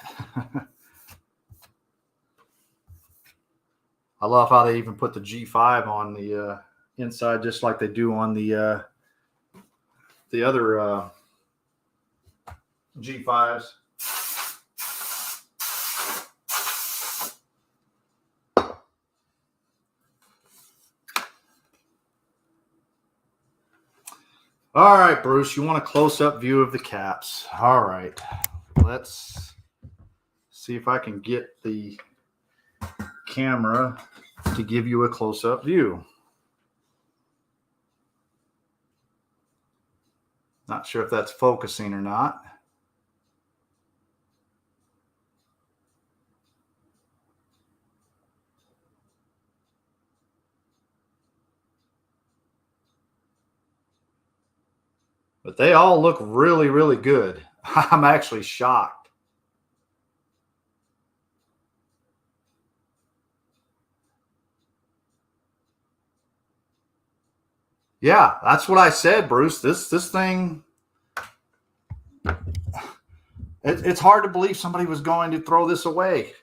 I love how they even put the G5 on the inside, just like they do on the other G5s. All right, Bruce, you want a close-up view of the caps. All right, let's see if I can get the camera to give you a close-up view. Not sure if that's focusing or not. But they all look really, really good. I'm actually shocked. Yeah, that's what I said, Bruce. This thing, it's hard to believe somebody was going to throw this away.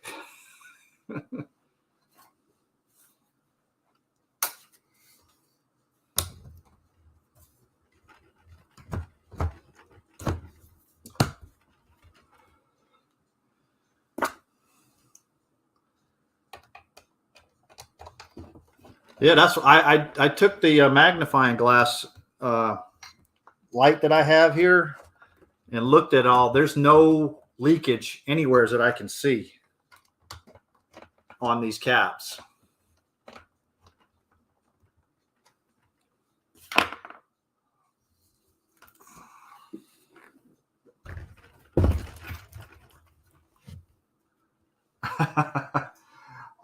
Yeah, that's I took the magnifying glass light that I have here and looked at all. There's no leakage anywhere that I can see on these caps.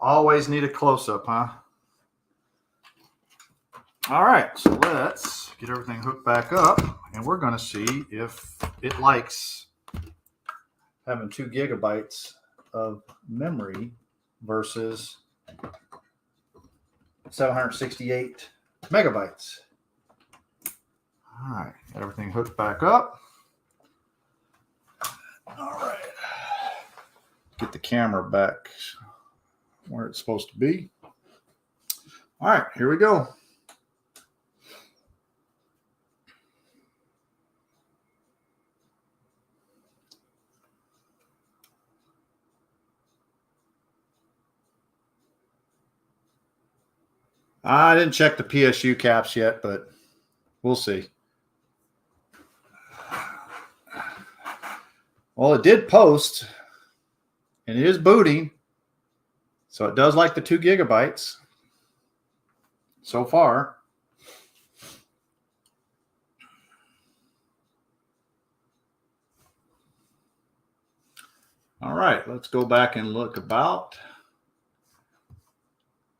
Always need a close-up, huh? All right, so let's get everything hooked back up, and we're going to see if it likes having 2 gigabytes of memory versus 768 megabytes. All right, everything hooked back up. All right, get the camera back where it's supposed to be. All right, here we go. I didn't check the PSU caps yet, but we'll see. Well, it did post, and it is booting, so it does like the 2 gigabytes so far. All right, let's go back and look about.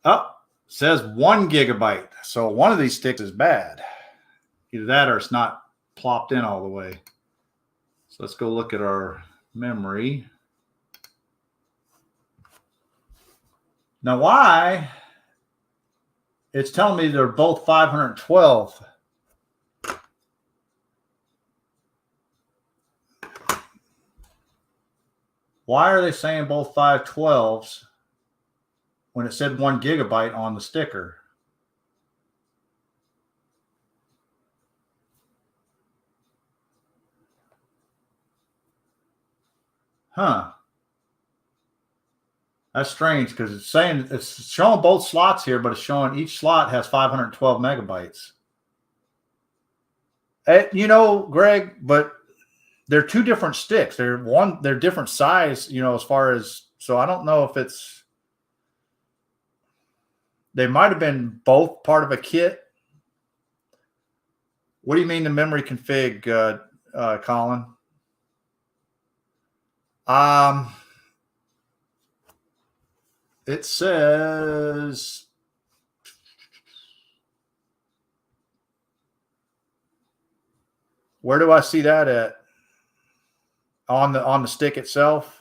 Oh, says 1 gigabyte. So one of these sticks is bad. Either that or it's not plopped in all the way. So let's go look at our memory. Now, why? It's telling me they're both 512. Why are they saying both 512s when it said 1 gigabyte on the sticker? Huh. That's strange because it's saying it's showing both slots here, but it's showing each slot has 512 megabytes. You know, Greg, but they're 2 different sticks. They're different size, you know, as far as, so I don't know if it's, they might have been both part of a kit. What do you mean the memory config, Colin? It says, where do I see that at? On the stick itself?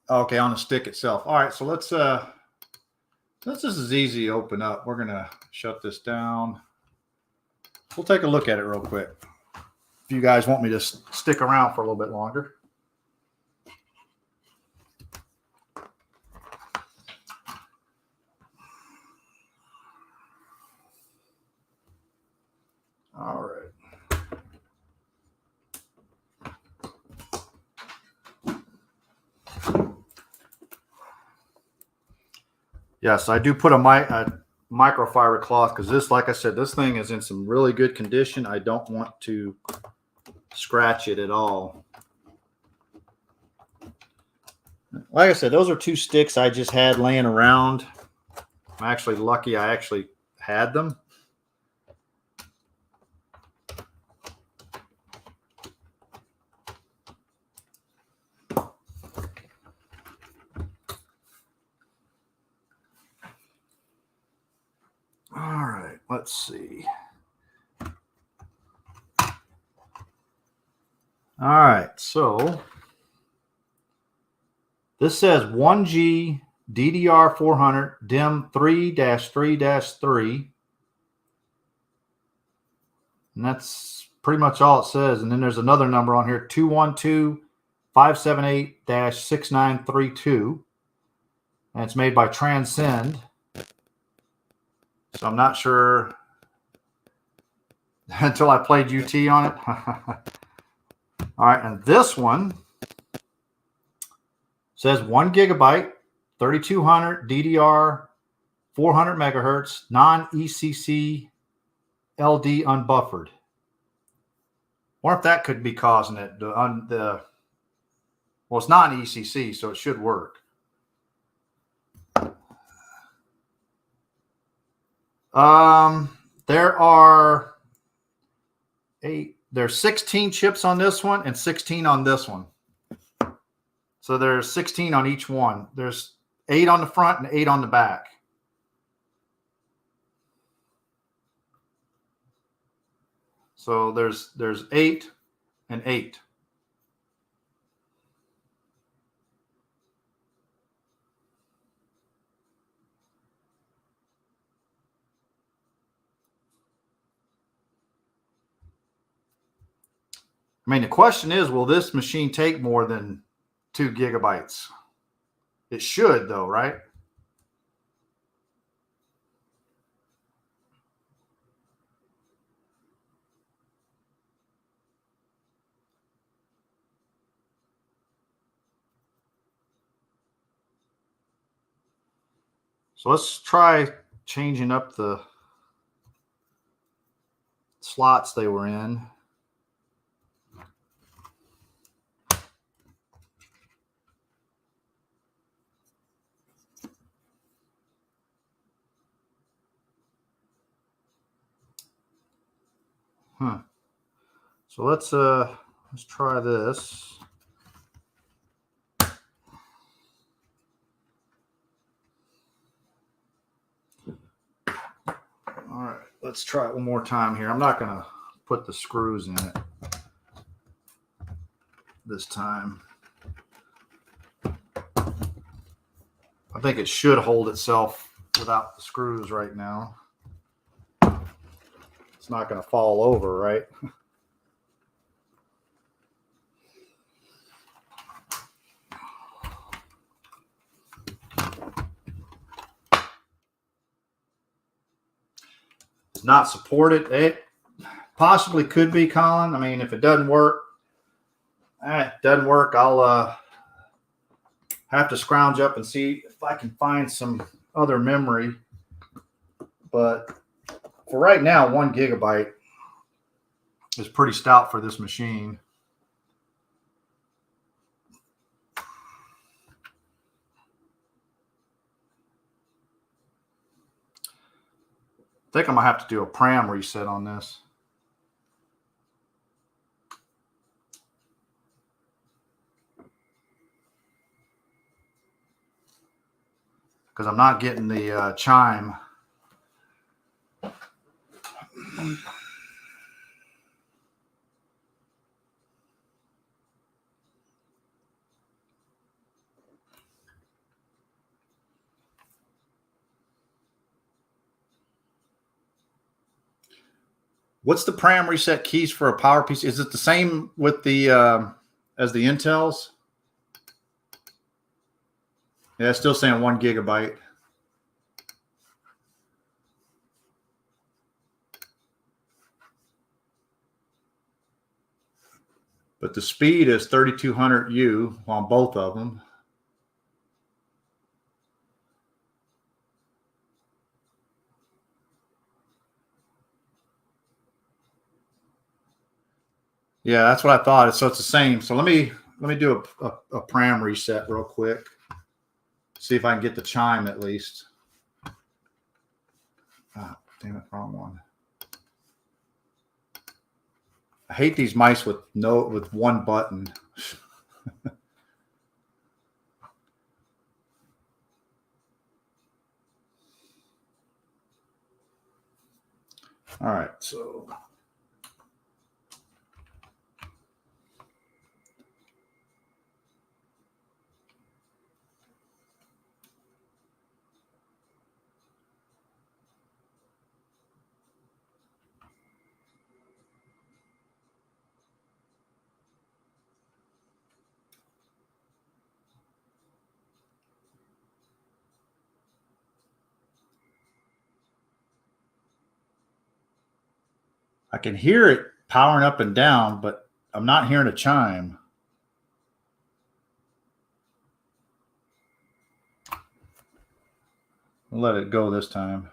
Okay, on the stick itself. All right, so let's this is easy to open up. We're gonna shut this down. We'll take a look at it real quick. If you guys want me to stick around for a little bit longer. All right. Yes, I do put a microfiber cloth because this, like I said, this thing is in some really good condition. I don't want to scratch it at all. Like I said, those are 2 sticks I just had laying around. I'm actually lucky I actually had them. All right, let's see. All right, so this says 1G DDR400 DIMM 3-3-3. And that's pretty much all it says. And then there's another number on here, 212-578-6932. And it's made by Transcend. So I'm not sure until I played UT on it. All right, and this one says 1 gigabyte, 3200 DDR, 400 megahertz, non-ECC LD unbuffered. Wonder if that could be causing it. Well, it's not an ECC, so it should work. There's 16 chips on this one and 16 on this one. So there's 16 on each one. There's 8 on the front and 8 on the back. So there's 8 and 8. I mean, the question is, will this machine take more than 2 gigabytes? It should, though, right? So let's try changing up the slots they were in. So let's try this. All right, let's try it one more time here. I'm not going to put the screws in it this time. I think it should hold itself without the screws right now. It's not going to fall over, right? It's not supported. It possibly could be, Colin. I mean, if it doesn't work, I'll have to scrounge up and see if I can find some other memory. But for right now, 1 gigabyte is pretty stout for this machine. I think I'm going to have to do a pram reset on this. Because I'm not getting the chime. What's the pram reset keys for a power PC? Is it the same with the as the Intels? Yeah, it's still saying 1 gigabyte. But the speed is 3200 U on both of them. Yeah, that's what I thought. So it's the same. So let me do a pram reset real quick. See if I can get the chime at least. Ah, damn it, wrong one. I hate these mice with one button. All right, so I can hear it powering up and down, but I'm not hearing a chime. I'll let it go this time.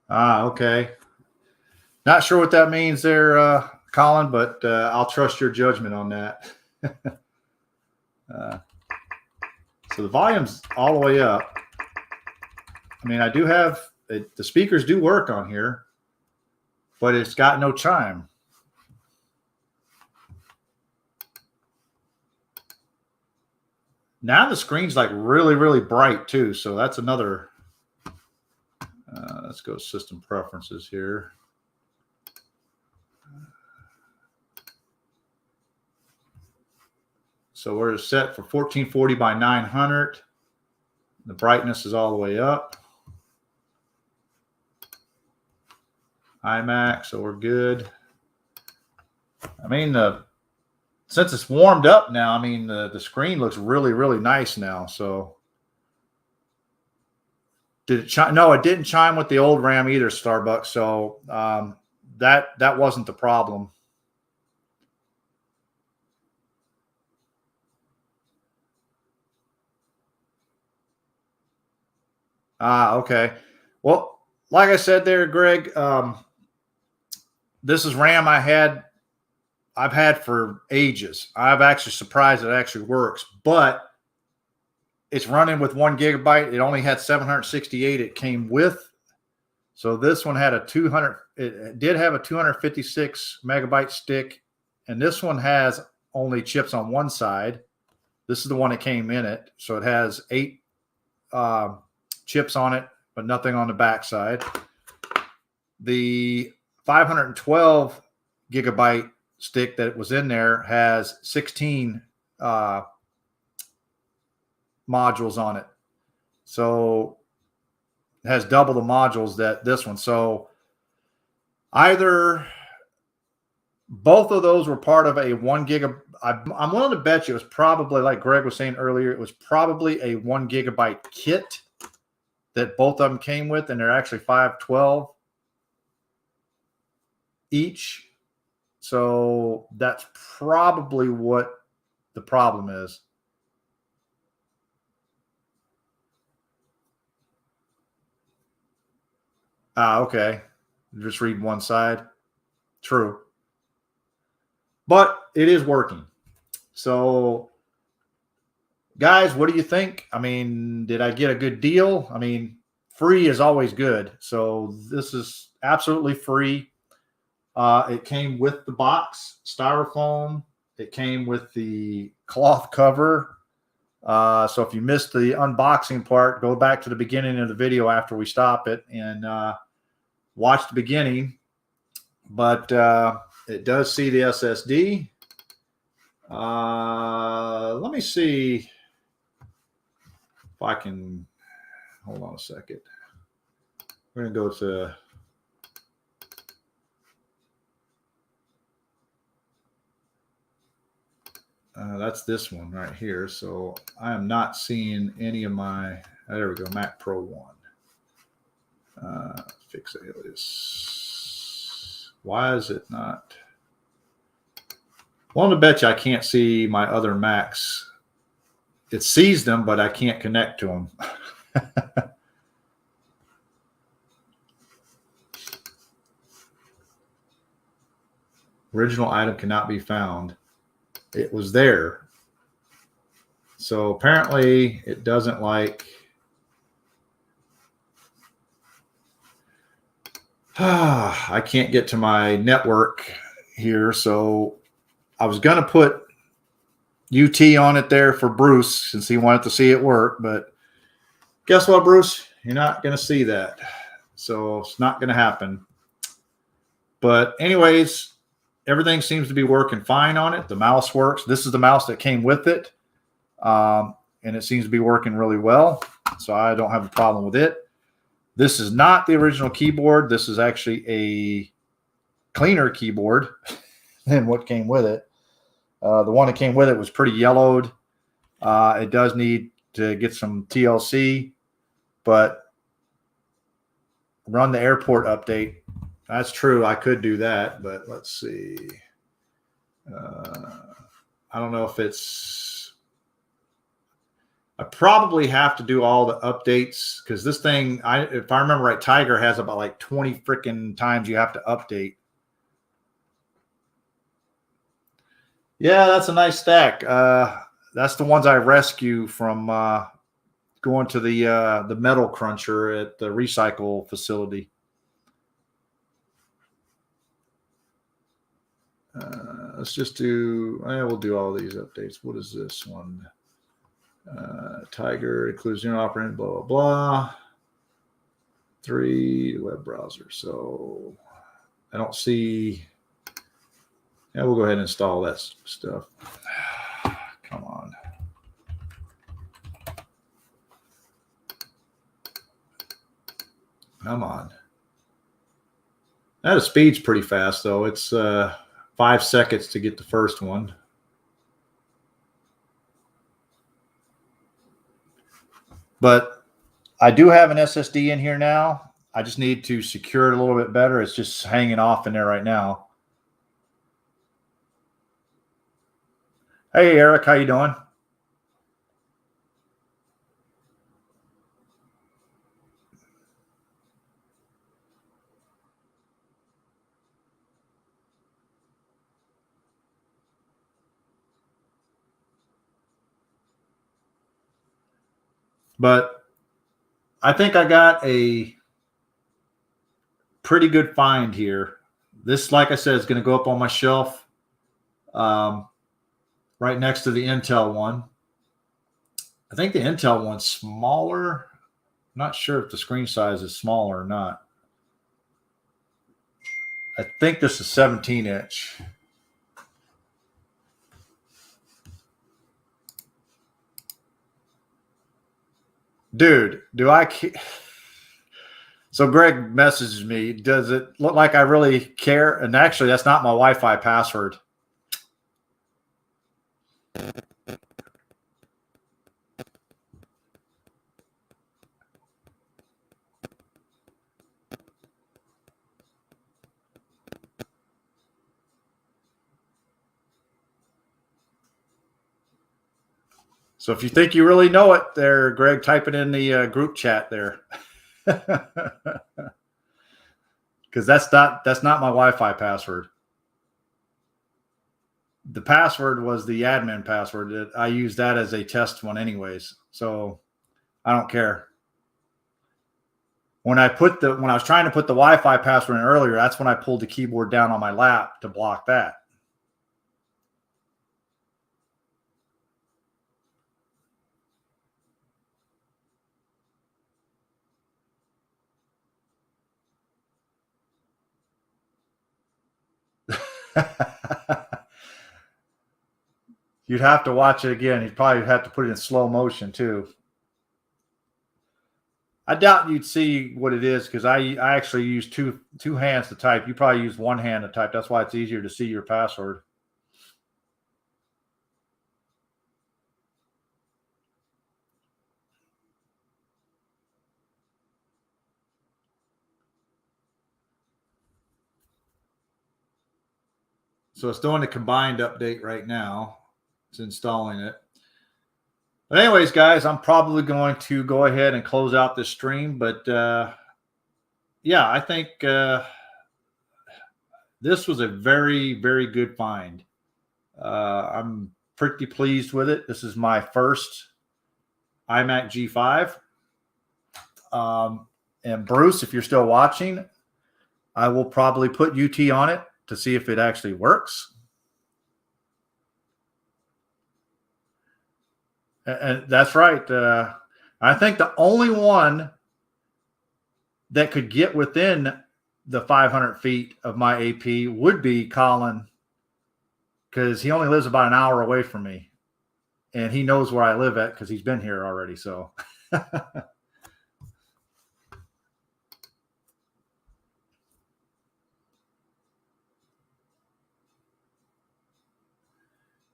Okay. Not sure what that means there, Colin, but I'll trust your judgment on that. So the volume's all the way up. I mean, I do have the speakers do work on here, but it's got no chime. Now the screen's like really, really bright too. So that's another. Let's go system preferences here. So we're set for 1440 by 900. The brightness is all the way up. iMac, so we're good. I mean, since it's warmed up now, I mean, the screen looks really, really nice now. So did it chime? No, it didn't chime with the old RAM either, Starbucks. So that wasn't the problem. Okay. Well, like I said there, Greg, this is RAM I've had for ages. I'm actually surprised it actually works, but it's running with 1 gigabyte. It only had 768 it came with. So this one had it did have a 256 megabyte stick, and this one has only chips on one side. This is the one that came in it. So it has 8 chips on it, but nothing on the back side. The 512 gigabyte stick that was in there has 16 modules on it. So it has double the modules that this one. So both of those were part of a 1 gigabyte. I'm willing to bet you it was probably, like Greg was saying earlier, it was probably a 1 gigabyte kit that both of them came with, and they're actually 512 each. So that's probably what the problem is. Okay. Just read one side. True. But it is working. So, guys, what do you think? I mean, did I get a good deal? I mean, free is always good. So this is absolutely free. It came with the box, styrofoam. It came with the cloth cover. So if you missed the unboxing part, go back to the beginning of the video after we stop it and watch the beginning. But it does see the SSD. Let me see if I can, hold on a second. We're going to go to, that's this one right here. So I am not seeing any of my, there we go, Mac Pro 1. Fix alias. Why is it not? Well, to bet you I can't see my other Macs. It sees them, but I can't connect to them. Original item cannot be found. It was there. So apparently it doesn't like. I can't get to my network here. So I was going to put UT on it there for Bruce since he wanted to see it work. But guess what, Bruce? You're not going to see that. So it's not going to happen. But anyways, everything seems to be working fine on it. The mouse works. This is the mouse that came with it. And it seems to be working really well. So I don't have a problem with it. This is not the original keyboard. This is actually a cleaner keyboard than what came with it. The one that came with it was pretty yellowed. It does need to get some TLC, but run the airport update. That's true. I could do that, but let's see. I don't know if it's. I probably have to do all the updates because this thing, if I remember right, Tiger has about like 20 freaking times you have to update. Yeah, that's a nice stack. That's the ones I rescue from going to the metal cruncher at the recycle facility. Let's just do, we'll do all these updates. What is this one? Tiger includes new operating, blah, blah, blah. 3 web browser. So I don't see. Yeah, we'll go ahead and install that stuff. Come on. Come on. That speed's pretty fast, though. It's 5 seconds to get the first one. But I do have an SSD in here now. I just need to secure it a little bit better. It's just hanging off in there right now. Hey, Eric, how you doing? But I think I got a pretty good find here. This, like I said, is going to go up on my shelf right next to the Intel one. I think the Intel one's smaller. I'm not sure if the screen size is smaller or not. I think this is 17-inch. Dude, do I... So Greg messages me, does it look like I really care? And actually, that's not my Wi-Fi password. So if you think you really know it there, Greg, type it in the group chat there. Because that's not my Wi-Fi password. The password was the admin password. I used that as a test one anyways. So I don't care. When I was trying to put the Wi-Fi password in earlier, that's when I pulled the keyboard down on my lap to block that. You'd have to watch it again. You'd probably have to put it in slow motion too. I doubt you'd see what it is because I actually use two hands to type. You probably use one hand to type. That's why it's easier to see your password. So it's doing the combined update right now. It's installing it. But anyways, guys, I'm probably going to go ahead and close out this stream. But yeah, I think this was a very, very good find. I'm pretty pleased with it. This is my first iMac G5. And Bruce, if you're still watching, I will probably put UT on it to see if it actually works. And that's right. I think the only one that could get within the 500 feet of my AP would be Colin, because he only lives about an hour away from me. And he knows where I live at because he's been here already. So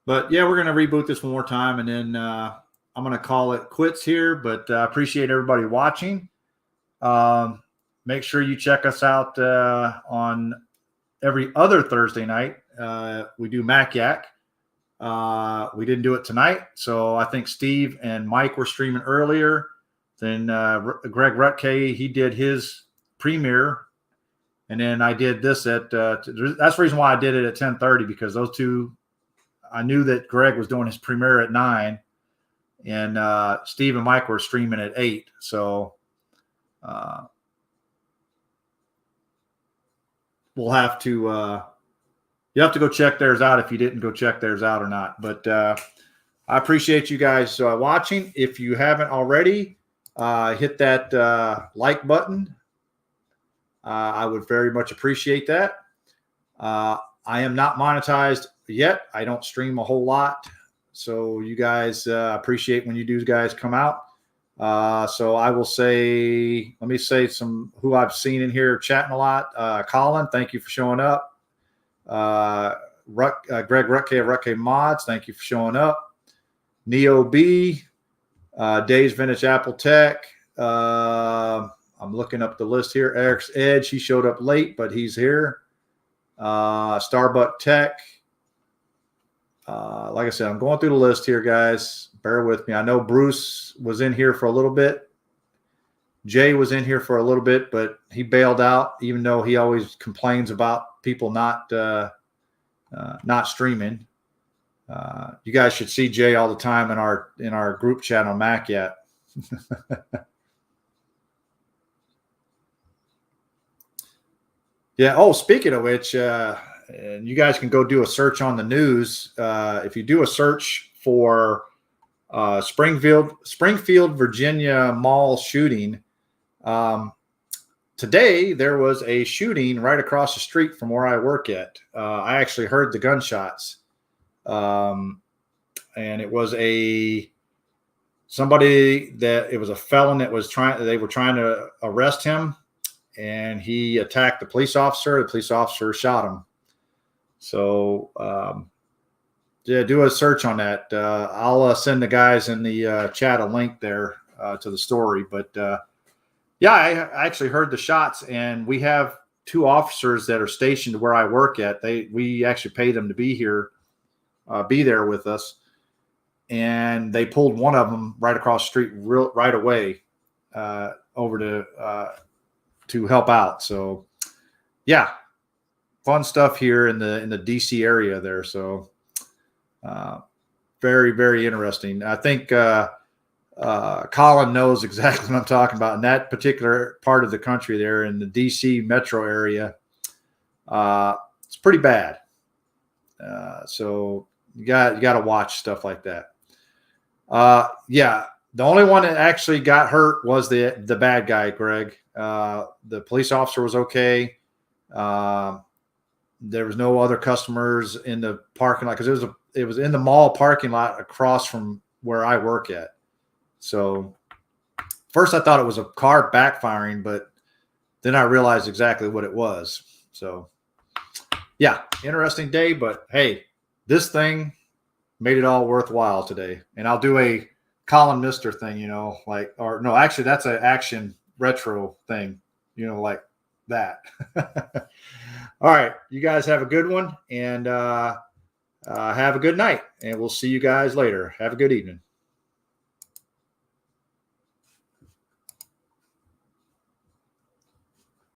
but yeah, we're going to reboot this one more time, and then I'm going to call it quits here. But I appreciate everybody watching. Make sure you check us out on every other Thursday night. We do Mac Yak. We didn't do it tonight, so I think Steve and Mike were streaming earlier. Then Greg Rutke, he did his premiere, and then I did this at. That's the reason why I did it at 10:30, because those two, I knew that Greg was doing his premiere at 9, and Steve and Mike were streaming at 8. So we'll have to. You have to go check theirs out if you didn't go check theirs out or not. But I appreciate you guys watching. If you haven't already, hit that like button. I would very much appreciate that. I am not monetized yet. I don't stream a whole lot. So you guys appreciate when you do guys come out. So I will say, let me say some who I've seen in here chatting a lot. Colin, thank you for showing up. Greg Rutke of Rutke Mods, thank you for showing up. Neo B, Dave's Vintage Apple Tech. I'm looking up the list here. Eric's Edge, he showed up late, but he's here. Starbuck Tech. Like I said, I'm going through the list here, guys. Bear with me. I know Bruce was in here for a little bit. Jay was in here for a little bit, but he bailed out, even though he always complains about people not streaming. You guys should see Jay all the time in our group chat on Mac yet. Yeah. Oh, speaking of which, and you guys can go do a search on the news. If you do a search for Springfield, Virginia mall shooting. Today there was a shooting right across the street from where I work at. I actually heard the gunshots, and it was a felon that was they were trying to arrest him, and he attacked the police officer. The police officer shot him. So yeah, do a search on that. I'll send the guys in the chat a link there to the story. But yeah, I actually heard the shots, and we have 2 officers that are stationed where I work at. We actually paid them to be here, be there with us, and they pulled one of them right across the street right away over to help out. So yeah, fun stuff here in the DC area there. So very, very interesting. I think Colin knows exactly what I'm talking about in that particular part of the country there in the DC metro area. It's pretty bad. So you got to watch stuff like that. Yeah, the only one that actually got hurt was the bad guy, Greg. The police officer was okay. There was no other customers in the parking lot because it was in the mall parking lot across from where I work at. So first I thought it was a car backfiring, but then I realized exactly what it was. So yeah, interesting day, but hey, this thing made it all worthwhile today. And I'll do a Colin Mister thing, no, actually that's an action retro thing, like that. All right. You guys have a good one, and have a good night, and we'll see you guys later. Have a good evening.